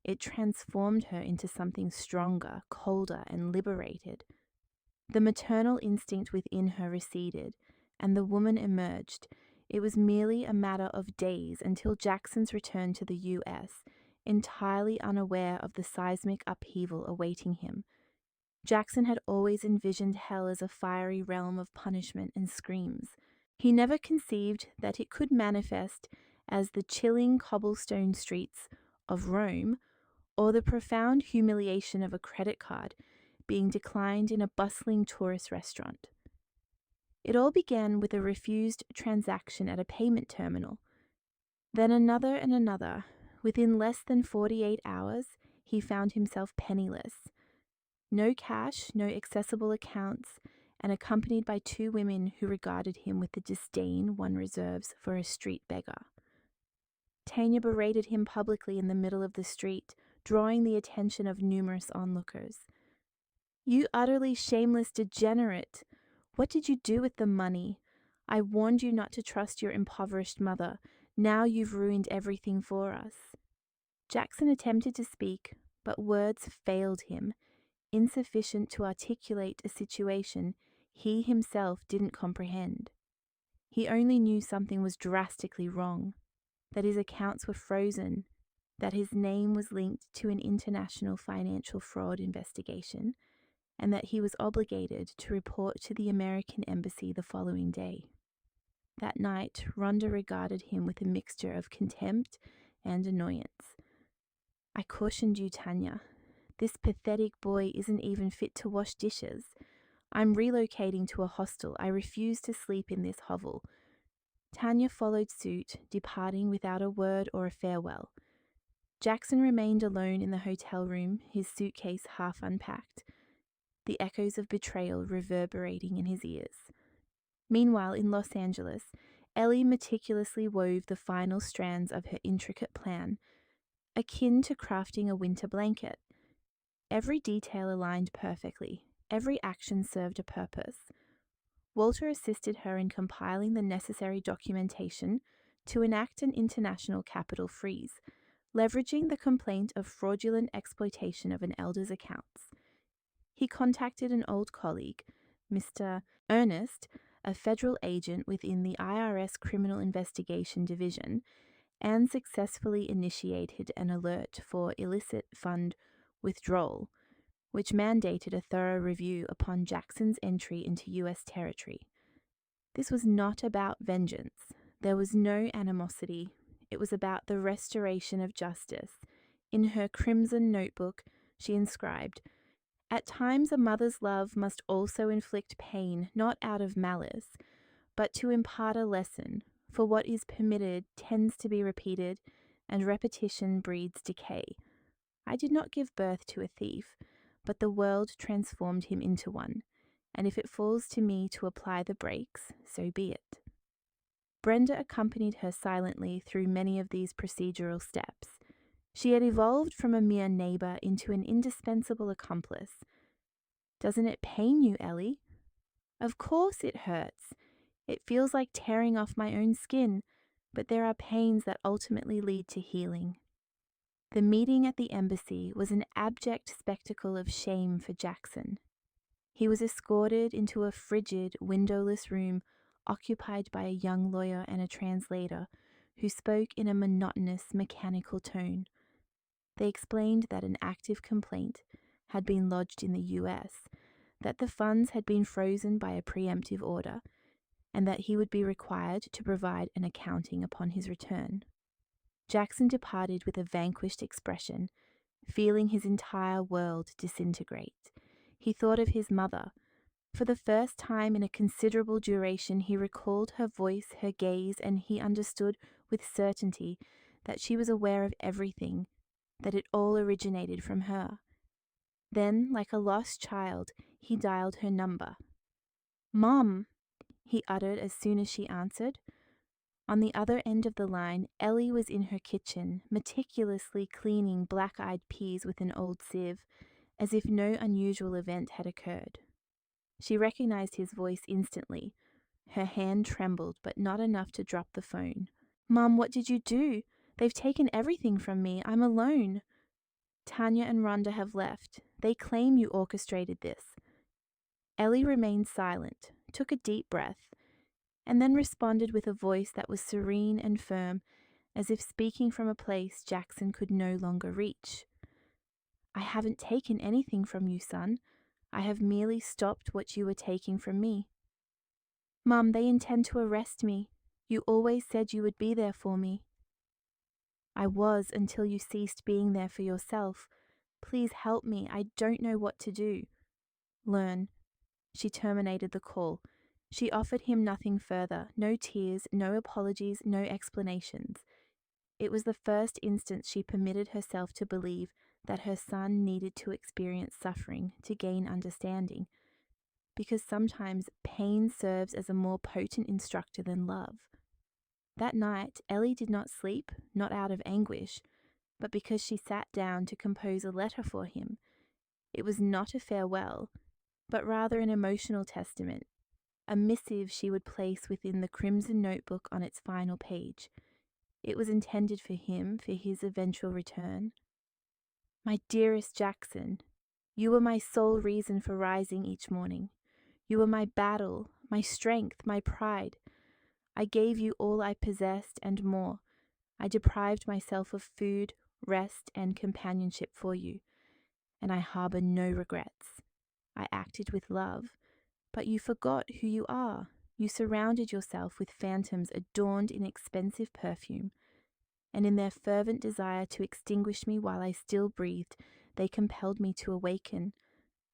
It transformed her into something stronger, colder, and liberated. The maternal instinct within her receded, and the woman emerged. It was merely a matter of days until Jackson's return to the US, entirely unaware of the seismic upheaval awaiting him. Jackson had always envisioned hell as a fiery realm of punishment and screams. He never conceived that it could manifest as the chilling cobblestone streets of Rome or the profound humiliation of a credit card being declined in a bustling tourist restaurant. It all began with a refused transaction at a payment terminal. Then another and another. Within less than 48 hours, he found himself penniless. No cash, no accessible accounts, and accompanied by two women who regarded him with the disdain one reserves for a street beggar. Tanya berated him publicly in the middle of the street, drawing the attention of numerous onlookers. "You utterly shameless degenerate! What did you do with the money? I warned you not to trust your impoverished mother. Now you've ruined everything for us." Jackson attempted to speak, but words failed him, insufficient to articulate a situation he himself didn't comprehend. He only knew something was drastically wrong, that his accounts were frozen, that his name was linked to an international financial fraud investigation, and that he was obligated to report to the American embassy the following day. That night, Rhonda regarded him with a mixture of contempt and annoyance. "I cautioned you, Tanya. This pathetic boy isn't even fit to wash dishes. I'm relocating to a hostel. I refuse to sleep in this hovel. Tanya followed suit, departing without a word or a farewell. Jackson remained alone in the hotel room, his suitcase half unpacked, the echoes of betrayal reverberating in his ears. Meanwhile, in Los Angeles, Ellie meticulously wove the final strands of her intricate plan, akin to crafting a winter blanket. Every detail aligned perfectly, every action served a purpose. Walter assisted her in compiling the necessary documentation to enact an international capital freeze, leveraging the complaint of fraudulent exploitation of an elder's accounts. He contacted an old colleague, Mr. Ernest, a federal agent within the IRS Criminal Investigation Division, and successfully initiated an alert for illicit fund withdrawal, which mandated a thorough review upon Jackson's entry into U.S. territory. This was not about vengeance. There was no animosity. It was about the restoration of justice. In her crimson notebook, she inscribed, "At times a mother's love must also inflict pain, not out of malice, but to impart a lesson, for what is permitted tends to be repeated, and repetition breeds decay. I did not give birth to a thief, but the world transformed him into one, and if it falls to me to apply the brakes, so be it." Brenda accompanied her silently through many of these procedural steps. She had evolved from a mere neighbor into an indispensable accomplice. "Doesn't it pain you, Ellie?" "Of course it hurts. It feels like tearing off my own skin, but there are pains that ultimately lead to healing." The meeting at the embassy was an abject spectacle of shame for Jackson. He was escorted into a frigid, windowless room occupied by a young lawyer and a translator who spoke in a monotonous, mechanical tone. They explained that an active complaint had been lodged in the US, that the funds had been frozen by a preemptive order, and that he would be required to provide an accounting upon his return. Jackson departed with a vanquished expression, feeling his entire world disintegrate. He thought of his mother. For the first time in a considerable duration, he recalled her voice, her gaze, and he understood with certainty that she was aware of everything, that it all originated from her. Then, like a lost child, he dialed her number. "Mom," he uttered as soon as she answered. On the other end of the line, Ellie was in her kitchen, meticulously cleaning black-eyed peas with an old sieve, as if no unusual event had occurred. She recognized his voice instantly. Her hand trembled, but not enough to drop the phone. "Mom, what did you do? They've taken everything from me. I'm alone." "Tanya and Rhonda have left. They claim you orchestrated this." Ellie remained silent, took a deep breath, and then responded with a voice that was serene and firm, as if speaking from a place Jackson could no longer reach. "I haven't taken anything from you, son. I have merely stopped what you were taking from me." "Mum, they intend to arrest me. You always said you would be there for me." "I was until you ceased being there for yourself. Please help me. I don't know what to do." "Learn." She terminated the call. She offered him nothing further, no tears, no apologies, no explanations. It was the first instance she permitted herself to believe that her son needed to experience suffering to gain understanding, because sometimes pain serves as a more potent instructor than love. That night, Ellie did not sleep, not out of anguish, but because she sat down to compose a letter for him. It was not a farewell, but rather an emotional testament, a missive she would place within the crimson notebook on its final page. It was intended for him, for his eventual return. "My dearest Jackson, you were my sole reason for rising each morning. You were my battle, my strength, my pride. I gave you all I possessed and more. I deprived myself of food, rest, and companionship for you, and I harbor no regrets. I acted with love, but you forgot who you are. You surrounded yourself with phantoms adorned in expensive perfume, and in their fervent desire to extinguish me while I still breathed, they compelled me to awaken.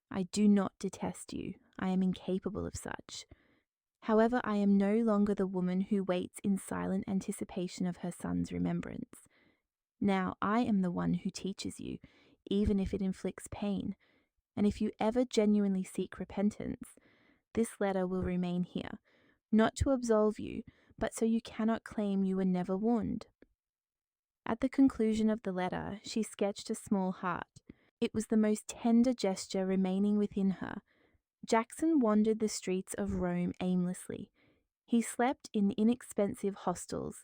I do not detest you. I am incapable of such. However, I am no longer the woman who waits in silent anticipation of her son's remembrance. Now I am the one who teaches you, even if it inflicts pain. And if you ever genuinely seek repentance, this letter will remain here, not to absolve you, but so you cannot claim you were never warned." At the conclusion of the letter, she sketched a small heart. It was the most tender gesture remaining within her. Jackson wandered the streets of Rome aimlessly. He slept in inexpensive hostels,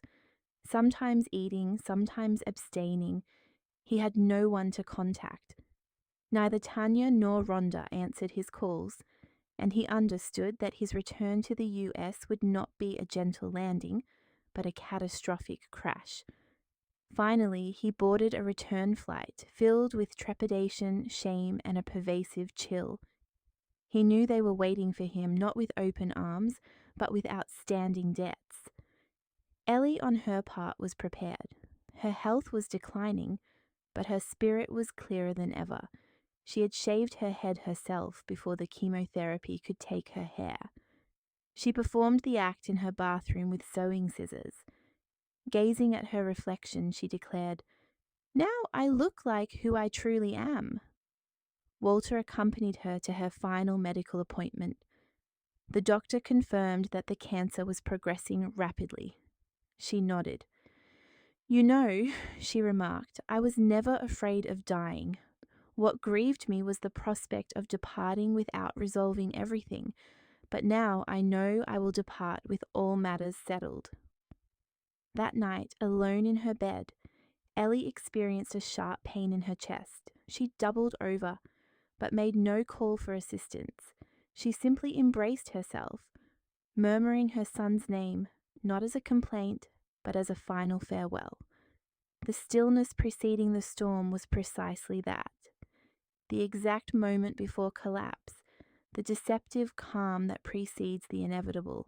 sometimes eating, sometimes abstaining. He had no one to contact. Neither Tanya nor Rhonda answered his calls, and he understood that his return to the US would not be a gentle landing, but a catastrophic crash. Finally, he boarded a return flight filled with trepidation, shame, and a pervasive chill. He knew they were waiting for him not with open arms, but with outstanding debts. Ellie, on her part, was prepared. Her health was declining, but her spirit was clearer than ever. She had shaved her head herself before the chemotherapy could take her hair. She performed the act in her bathroom with sewing scissors. Gazing at her reflection, she declared, "Now I look like who I truly am." Walter accompanied her to her final medical appointment. The doctor confirmed that the cancer was progressing rapidly. She nodded. "You know," she remarked, "I was never afraid of dying. What grieved me was the prospect of departing without resolving everything, but now I know I will depart with all matters settled." That night, alone in her bed, Ellie experienced a sharp pain in her chest. She doubled over, but made no call for assistance. She simply embraced herself, murmuring her son's name, not as a complaint, but as a final farewell. The stillness preceding the storm was precisely that. The exact moment before collapse, the deceptive calm that precedes the inevitable.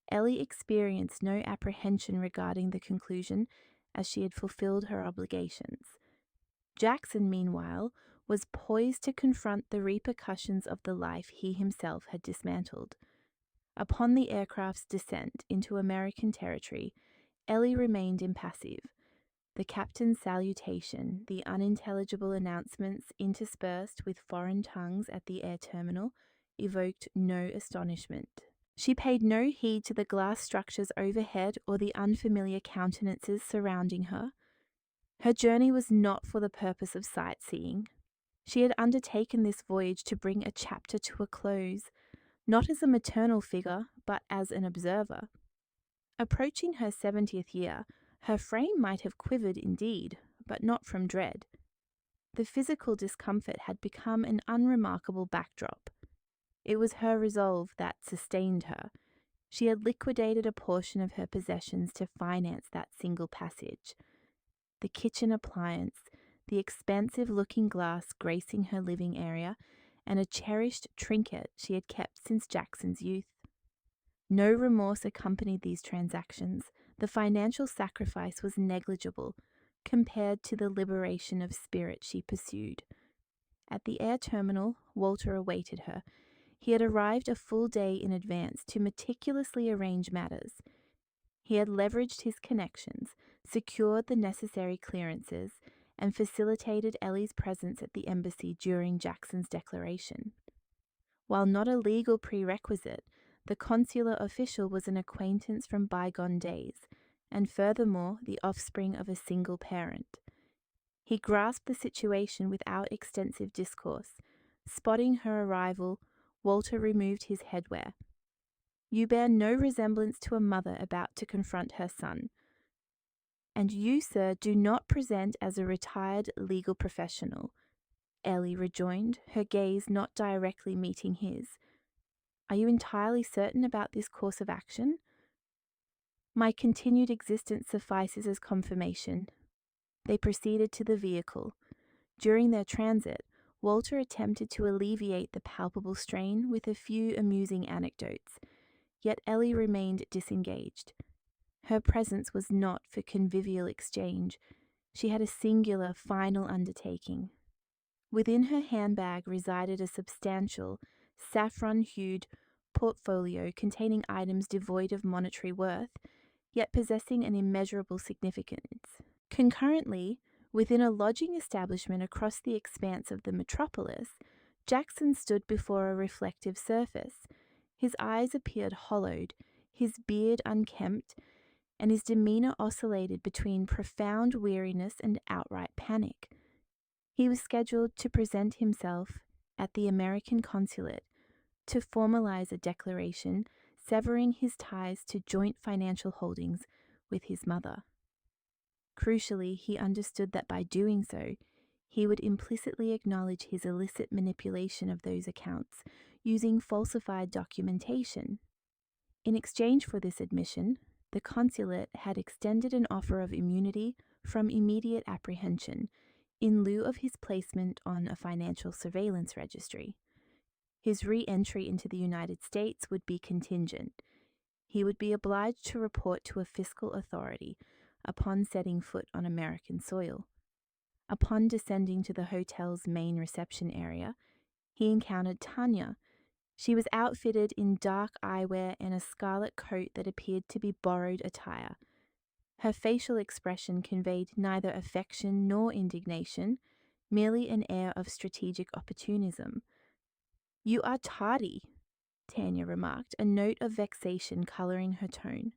Ellie experienced no apprehension regarding the conclusion, as she had fulfilled her obligations. Jackson, meanwhile, was poised to confront the repercussions of the life he himself had dismantled. Upon the aircraft's descent into American territory, Ellie remained impassive. The captain's salutation, the unintelligible announcements interspersed with foreign tongues at the air terminal, evoked no astonishment. She paid no heed to the glass structures overhead or the unfamiliar countenances surrounding her. Her journey was not for the purpose of sightseeing. She had undertaken this voyage to bring a chapter to a close, not as a maternal figure, but as an observer. Approaching her 70th year, her frame might have quivered indeed, but not from dread. The physical discomfort had become an unremarkable backdrop. It was her resolve that sustained her. She had liquidated a portion of her possessions to finance that single passage. The kitchen appliance, the expansive looking glass gracing her living area, and a cherished trinket she had kept since Jackson's youth. No remorse accompanied these transactions. The financial sacrifice was negligible compared to the liberation of spirit she pursued. At the air terminal, Walter awaited her. He had arrived a full day in advance to meticulously arrange matters. He had leveraged his connections, secured the necessary clearances, and facilitated Ellie's presence at the embassy during Jackson's declaration. While not a legal prerequisite, the consular official was an acquaintance from bygone days, and furthermore the offspring of a single parent. He grasped the situation without extensive discourse. Spotting her arrival, Walter removed his headwear. "You bear no resemblance to a mother about to confront her son. And you, sir, do not present as a retired legal professional," Ellie rejoined, her gaze not directly meeting his. "Are you entirely certain about this course of action?" "My continued existence suffices as confirmation." They proceeded to the vehicle. During their transit, Walter attempted to alleviate the palpable strain with a few amusing anecdotes, yet Ellie remained disengaged. Her presence was not for convivial exchange. She had a singular final undertaking. Within her handbag resided a substantial, saffron-hued, portfolio containing items devoid of monetary worth, yet possessing an immeasurable significance. Concurrently, within a lodging establishment across the expanse of the metropolis, Jackson stood before a reflective surface. His eyes appeared hollowed, his beard unkempt, and his demeanor oscillated between profound weariness and outright panic. He was scheduled to present himself at the American consulate to formalize a declaration severing his ties to joint financial holdings with his mother. Crucially, he understood that by doing so, he would implicitly acknowledge his illicit manipulation of those accounts using falsified documentation. In exchange for this admission, the consulate had extended an offer of immunity from immediate apprehension in lieu of his placement on a financial surveillance registry. His re-entry into the United States would be contingent. He would be obliged to report to a fiscal authority upon setting foot on American soil. Upon descending to the hotel's main reception area, he encountered Tanya. She was outfitted in dark eyewear and a scarlet coat that appeared to be borrowed attire. Her facial expression conveyed neither affection nor indignation, merely an air of strategic opportunism. "You are tardy," Tanya remarked, a note of vexation coloring her tone.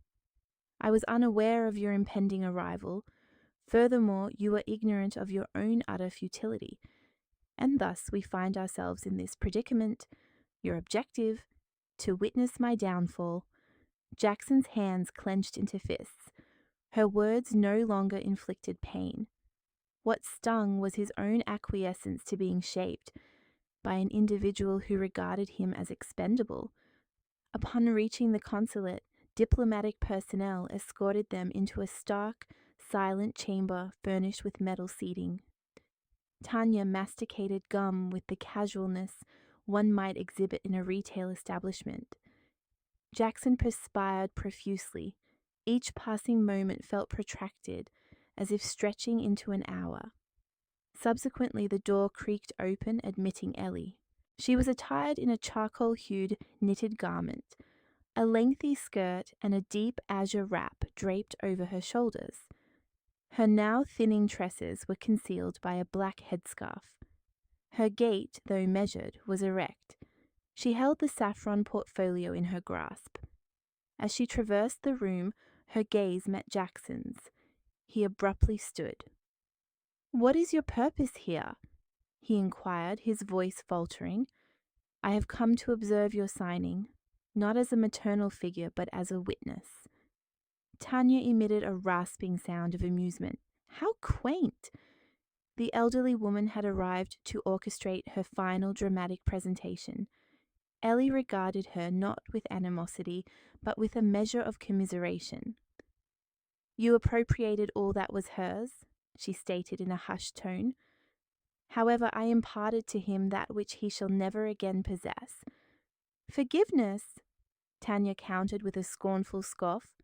"I was unaware of your impending arrival. Furthermore, you are ignorant of your own utter futility. And thus we find ourselves in this predicament. Your objective, to witness my downfall." Jackson's hands clenched into fists. Her words no longer inflicted pain. What stung was his own acquiescence to being shaped by an individual who regarded him as expendable. Upon reaching the consulate, diplomatic personnel escorted them into a stark, silent chamber furnished with metal seating. Tanya masticated gum with the casualness one might exhibit in a retail establishment. Jackson perspired profusely. Each passing moment felt protracted, as if stretching into an hour. Subsequently, the door creaked open, admitting Ellie. She was attired in a charcoal-hued knitted garment, a lengthy skirt and a deep azure wrap draped over her shoulders. Her now thinning tresses were concealed by a black headscarf. Her gait, though measured, was erect. She held the saffron portfolio in her grasp. As she traversed the room, her gaze met Jackson's. He abruptly stood. "What is your purpose here?" he inquired, his voice faltering. "I have come to observe your signing, not as a maternal figure, but as a witness." Tanya emitted a rasping sound of amusement. How quaint! The elderly woman had arrived to orchestrate her final dramatic presentation. Ellie regarded her not with animosity, but with a measure of commiseration. "You appropriated all that was hers," she stated in a hushed tone. "However, I imparted to him that which he shall never again possess." "Forgiveness," Tanya countered with a scornful scoff.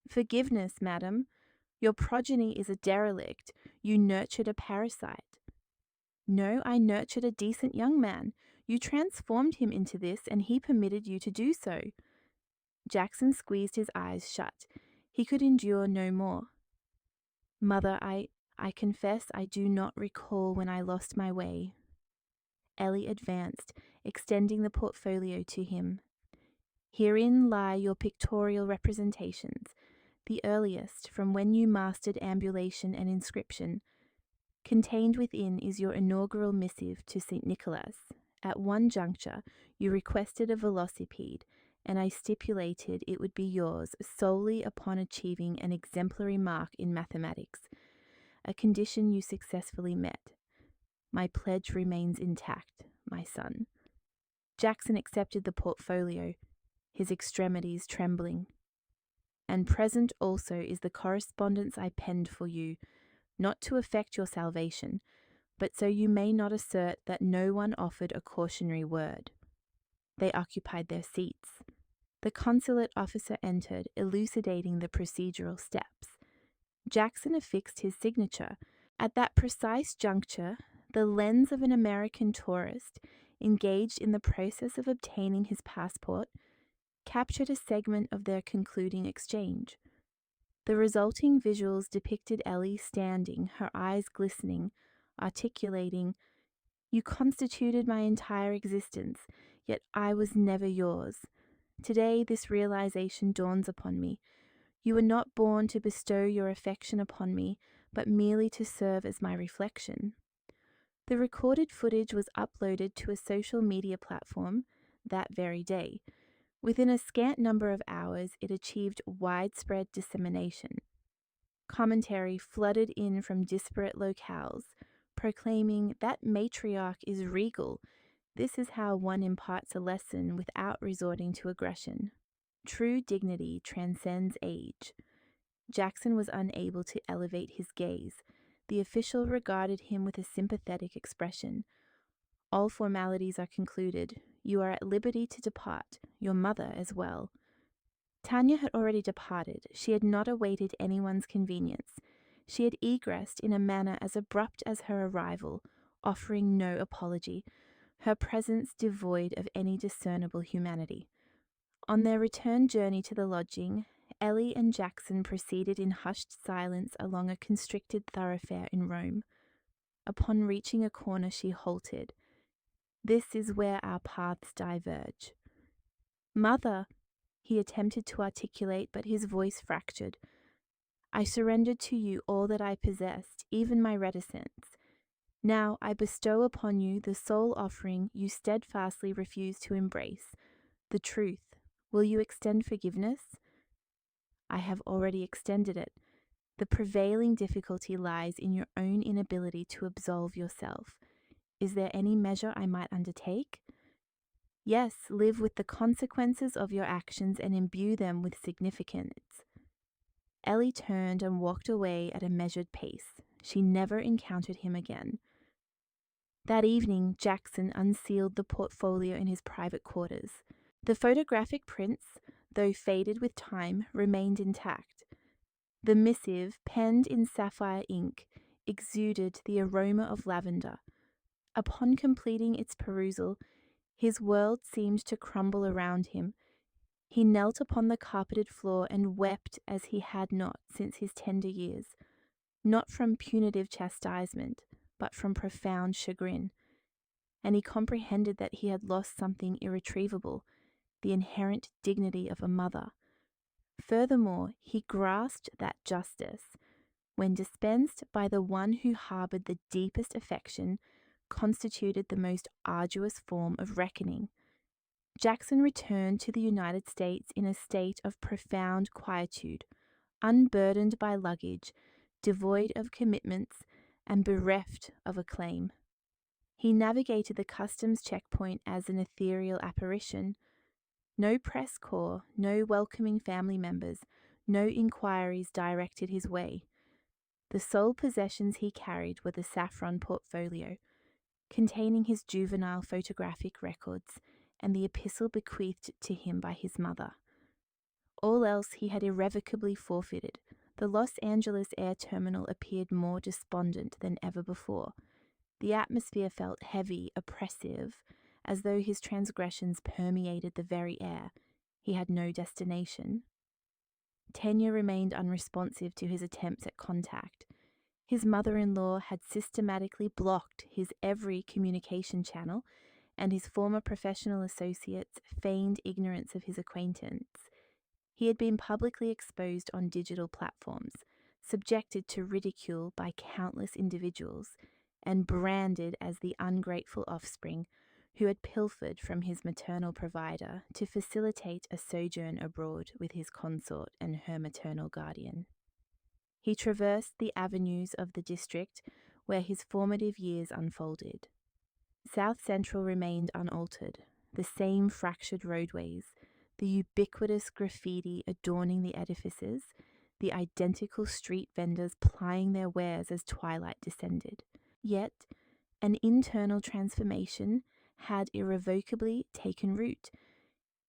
"Forgiveness, madam. Your progeny is a derelict. You nurtured a parasite." "No, I nurtured a decent young man. You transformed him into this, and he permitted you to do so." Jackson squeezed his eyes shut. He could endure no more. "Mother, I confess I do not recall when I lost my way." Ellie advanced, extending the portfolio to him. "Herein lie your pictorial representations, the earliest from when you mastered ambulation and inscription. Contained within is your inaugural missive to St. Nicholas. At one juncture, you requested a velocipede, and I stipulated it would be yours solely upon achieving an exemplary mark in mathematics, a condition you successfully met. My pledge remains intact, my son." Jackson accepted the portfolio, his extremities trembling. "And present also is the correspondence I penned for you, not to effect your salvation, but so you may not assert that no one offered a cautionary word." They occupied their seats. The consulate officer entered, elucidating the procedural steps. Jackson affixed his signature. At that precise juncture, the lens of an American tourist engaged in the process of obtaining his passport, captured a segment of their concluding exchange. The resulting visuals depicted Ellie standing, her eyes glistening, articulating, "You constituted my entire existence, yet I was never yours. Today this realization dawns upon me. You were not born to bestow your affection upon me, but merely to serve as my reflection." The recorded footage was uploaded to a social media platform that very day. Within a scant number of hours, it achieved widespread dissemination. Commentary flooded in from disparate locales, proclaiming that matriarch is regal. This is how one imparts a lesson without resorting to aggression. True dignity transcends age. Jackson was unable to elevate his gaze. The official regarded him with a sympathetic expression. "All formalities are concluded. You are at liberty to depart, your mother as well." Tanya had already departed. She had not awaited anyone's convenience. She had egressed in a manner as abrupt as her arrival, offering no apology, her presence devoid of any discernible humanity. On their return journey to the lodging, Ellie and Jackson proceeded in hushed silence along a constricted thoroughfare in Rome. Upon reaching a corner, she halted. "This is where our paths diverge." "Mother," he attempted to articulate, but his voice fractured. "I surrendered to you all that I possessed, even my reticence. Now I bestow upon you the sole offering you steadfastly refuse to embrace, the truth. Will you extend forgiveness?" "I have already extended it. The prevailing difficulty lies in your own inability to absolve yourself. Is there any measure I might undertake?" "Yes, live with the consequences of your actions and imbue them with significance." Ellie turned and walked away at a measured pace. She never encountered him again. That evening, Jackson unsealed the portfolio in his private quarters. The photographic prints, though faded with time, remained intact. The missive, penned in sapphire ink, exuded the aroma of lavender. Upon completing its perusal, his world seemed to crumble around him. He knelt upon the carpeted floor and wept as he had not since his tender years, not from punitive chastisement, but from profound chagrin. And he comprehended that he had lost something irretrievable, the inherent dignity of a mother. Furthermore, he grasped that justice, when dispensed by the one who harbored the deepest affection, constituted the most arduous form of reckoning. Jackson returned to the United States in a state of profound quietude, unburdened by luggage, devoid of commitments, and bereft of a claim. He navigated the customs checkpoint as an ethereal apparition. No press corps, no welcoming family members, no inquiries directed his way. The sole possessions he carried were the saffron portfolio, containing his juvenile photographic records, and the epistle bequeathed to him by his mother. All else he had irrevocably forfeited. The Los Angeles air terminal appeared more despondent than ever before. The atmosphere felt heavy, oppressive, as though his transgressions permeated the very air. He had no destination. Tanya remained unresponsive to his attempts at contact. His mother-in-law had systematically blocked his every communication channel, and his former professional associates feigned ignorance of his acquaintance. He had been publicly exposed on digital platforms, subjected to ridicule by countless individuals, and branded as the ungrateful offspring who had pilfered from his maternal provider to facilitate a sojourn abroad with his consort and her maternal guardian. He traversed the avenues of the district where his formative years unfolded. South Central remained unaltered, the same fractured roadways, the ubiquitous graffiti adorning the edifices, the identical street vendors plying their wares as twilight descended. Yet, an internal transformation had irrevocably taken root.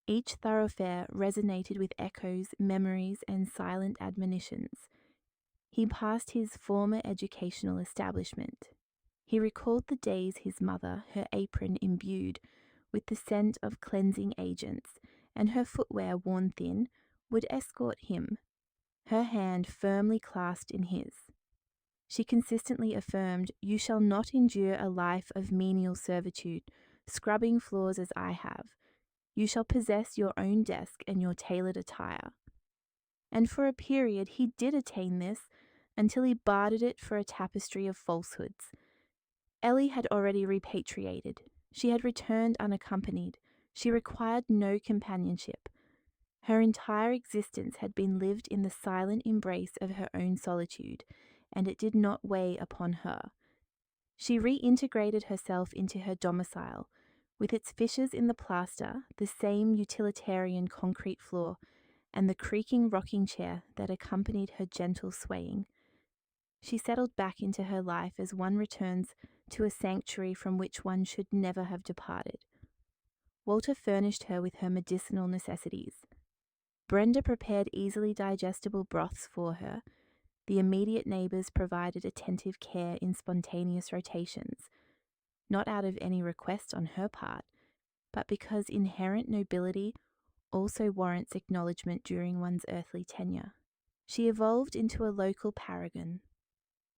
Each thoroughfare resonated with echoes, memories, and silent admonitions. He passed his former educational establishment. He recalled the days his mother, her apron imbued with the scent of cleansing agents, and her footwear worn thin, would escort him, her hand firmly clasped in his. She consistently affirmed, "You shall not endure a life of menial servitude, scrubbing floors as I have. You shall possess your own desk and your tailored attire." And for a period he did attain this, until he bartered it for a tapestry of falsehoods. Ellie had already repatriated. She had returned unaccompanied. She required no companionship. Her entire existence had been lived in the silent embrace of her own solitude, and it did not weigh upon her. She reintegrated herself into her domicile, with its fissures in the plaster, the same utilitarian concrete floor, and the creaking rocking chair that accompanied her gentle swaying. She settled back into her life as one returns to a sanctuary from which one should never have departed. Walter furnished her with her medicinal necessities. Brenda prepared easily digestible broths for her. The immediate neighbours provided attentive care in spontaneous rotations, not out of any request on her part, but because inherent nobility also warrants acknowledgement during one's earthly tenure. She evolved into a local paragon.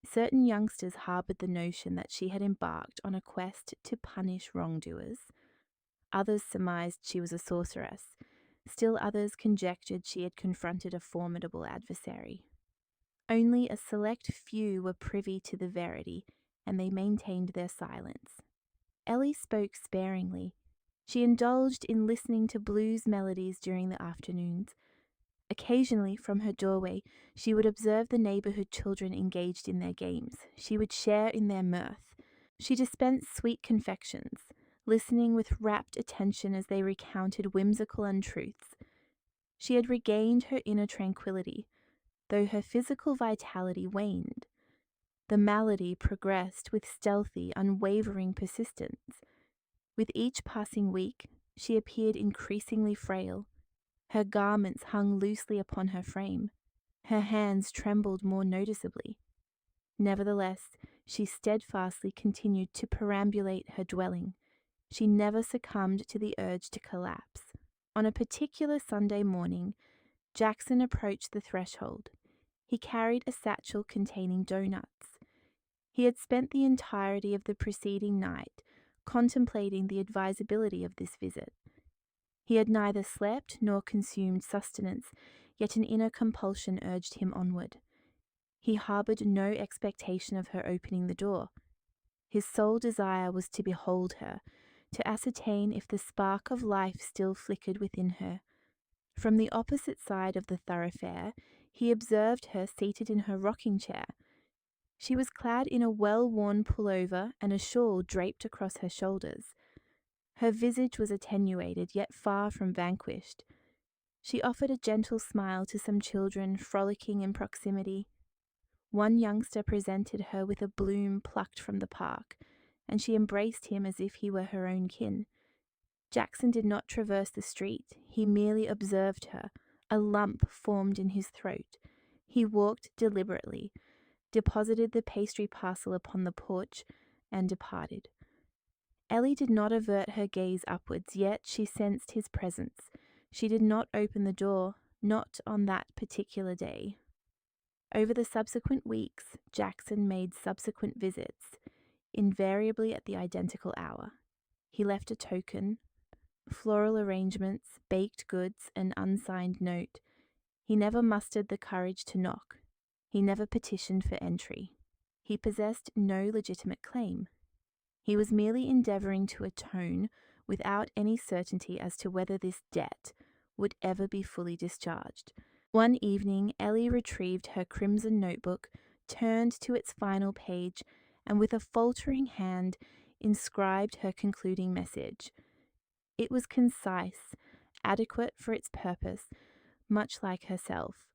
Certain youngsters harboured the notion that she had embarked on a quest to punish wrongdoers. Others surmised she was a sorceress. Still others conjectured she had confronted a formidable adversary. Only a select few were privy to the verity, and they maintained their silence. Ellie spoke sparingly. She indulged in listening to blues melodies during the afternoons. Occasionally, from her doorway, she would observe the neighbourhood children engaged in their games. She would share in their mirth. She dispensed sweet confections, listening with rapt attention as they recounted whimsical untruths. She had regained her inner tranquillity, though her physical vitality waned. The malady progressed with stealthy, unwavering persistence. With each passing week, she appeared increasingly frail. Her garments hung loosely upon her frame. Her hands trembled more noticeably. Nevertheless, she steadfastly continued to perambulate her dwelling. She never succumbed to the urge to collapse. On a particular Sunday morning, Jackson approached the threshold. He carried a satchel containing doughnuts. He had spent the entirety of the preceding night contemplating the advisability of this visit. He had neither slept nor consumed sustenance, yet an inner compulsion urged him onward. He harboured no expectation of her opening the door. His sole desire was to behold her, to ascertain if the spark of life still flickered within her. From the opposite side of the thoroughfare, he observed her seated in her rocking chair. She was clad in a well-worn pullover and a shawl draped across her shoulders. Her visage was attenuated, yet far from vanquished. She offered a gentle smile to some children frolicking in proximity. One youngster presented her with a bloom plucked from the park, and she embraced him as if he were her own kin. Jackson did not traverse the street. He merely observed her. A lump formed in his throat. He walked deliberately, deposited the pastry parcel upon the porch, and departed. Ellie did not avert her gaze upwards, yet she sensed his presence. She did not open the door, not on that particular day. Over the subsequent weeks, Jackson made subsequent visits, invariably at the identical hour. He left a token, floral arrangements, baked goods, an unsigned note. He never mustered the courage to knock. He never petitioned for entry. He possessed no legitimate claim. He was merely endeavouring to atone without any certainty as to whether this debt would ever be fully discharged. One evening, Ellie retrieved her crimson notebook, turned to its final page, and with a faltering hand inscribed her concluding message. It was concise, adequate for its purpose, much like herself.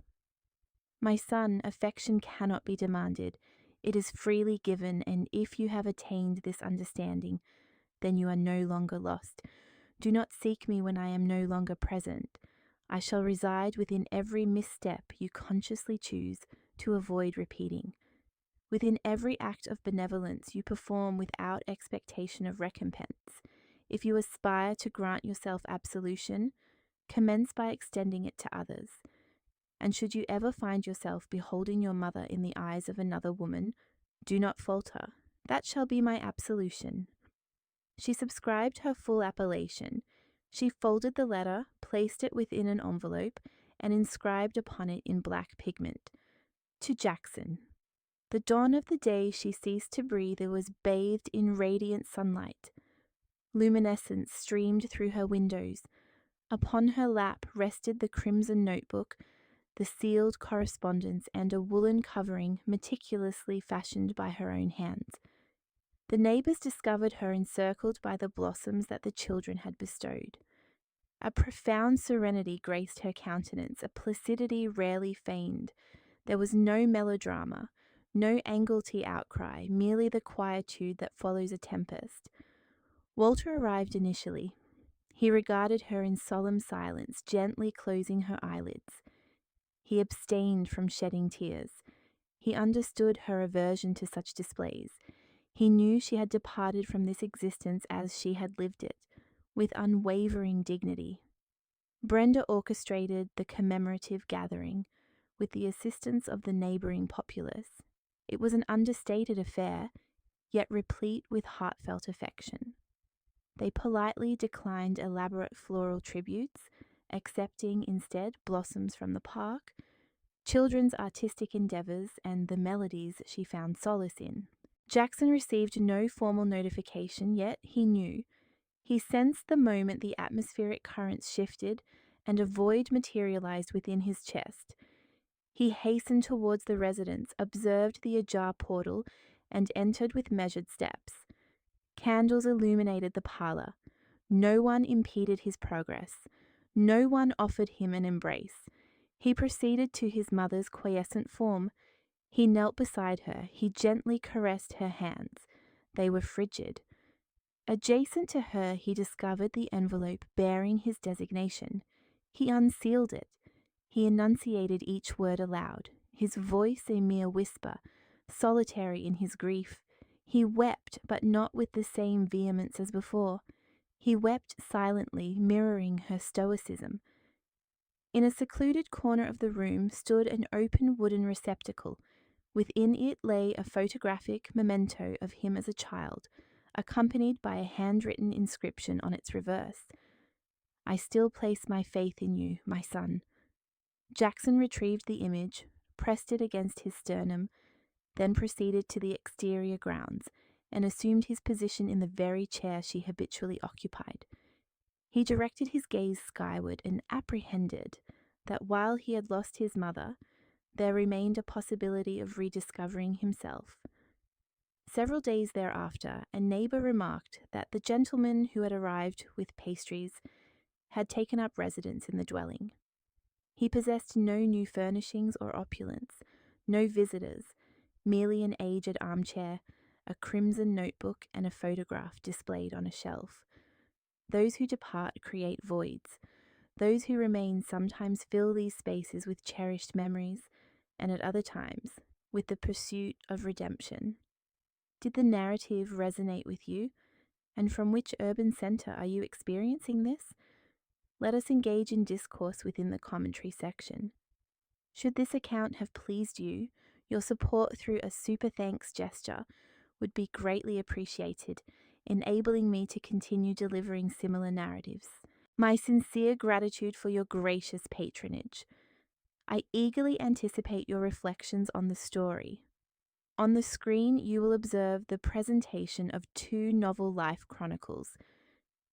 "My son, affection cannot be demanded. It is freely given, and if you have attained this understanding, then you are no longer lost. Do not seek me when I am no longer present. I shall reside within every misstep you consciously choose to avoid repeating. Within every act of benevolence you perform without expectation of recompense. If you aspire to grant yourself absolution, commence by extending it to others. And should you ever find yourself beholding your mother in the eyes of another woman, do not falter. That shall be my absolution. She subscribed her full appellation. She folded the letter, placed it within an envelope, and inscribed upon it in black pigment, "To Jackson." The dawn of the day she ceased to breathe was bathed in radiant sunlight. Luminescence streamed through her windows. Upon her lap rested the crimson notebook, the sealed correspondence, and a woolen covering meticulously fashioned by her own hands. The neighbours discovered her encircled by the blossoms that the children had bestowed. A profound serenity graced her countenance, a placidity rarely feigned. There was no melodrama, no anguilty outcry, merely the quietude that follows a tempest. Walter arrived initially. He regarded her in solemn silence, gently closing her eyelids. He abstained from shedding tears. He understood her aversion to such displays. He knew she had departed from this existence as she had lived it, with unwavering dignity. Brenda orchestrated the commemorative gathering, with the assistance of the neighbouring populace. It was an understated affair, yet replete with heartfelt affection. They politely declined elaborate floral tributes, accepting instead blossoms from the park, children's artistic endeavours, and the melodies she found solace in. Jackson received no formal notification, yet he knew. He sensed the moment the atmospheric currents shifted and a void materialized within his chest. He hastened towards the residence, observed the ajar portal, and entered with measured steps. Candles illuminated the parlour. No one impeded his progress. No one offered him an embrace. He proceeded to his mother's quiescent form. He knelt beside her. He gently caressed her hands. They were frigid. Adjacent to her, he discovered the envelope bearing his designation. He unsealed it. He enunciated each word aloud, his voice a mere whisper, solitary in his grief. He wept, but not with the same vehemence as before. He wept silently, mirroring her stoicism. In a secluded corner of the room stood an open wooden receptacle. Within it lay a photographic memento of him as a child, accompanied by a handwritten inscription on its reverse. "I still place my faith in you, my son." Jackson retrieved the image, pressed it against his sternum, then proceeded to the exterior grounds, and assumed his position in the very chair she habitually occupied. He directed his gaze skyward and apprehended that while he had lost his mother, there remained a possibility of rediscovering himself. Several days thereafter, a neighbour remarked that the gentleman who had arrived with pastries had taken up residence in the dwelling. He possessed no new furnishings or opulence, no visitors, merely an aged armchair, a crimson notebook, and a photograph displayed on a shelf. Those who depart create voids. Those who remain sometimes fill these spaces with cherished memories, and at other times with the pursuit of redemption. Did the narrative resonate with you? And from which urban centre are you experiencing this? Let us engage in discourse within the commentary section. Should this account have pleased you, your support through a super thanks gesture would be greatly appreciated, enabling me to continue delivering similar narratives. My sincere gratitude for your gracious patronage. I eagerly anticipate your reflections on the story. On the screen, you will observe the presentation of 2 novel life chronicles,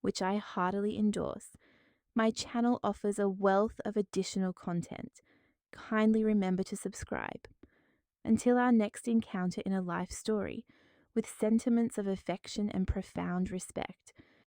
which I heartily endorse. My channel offers a wealth of additional content. Kindly remember to subscribe. Until our next encounter in a life story, with sentiments of affection and profound respect,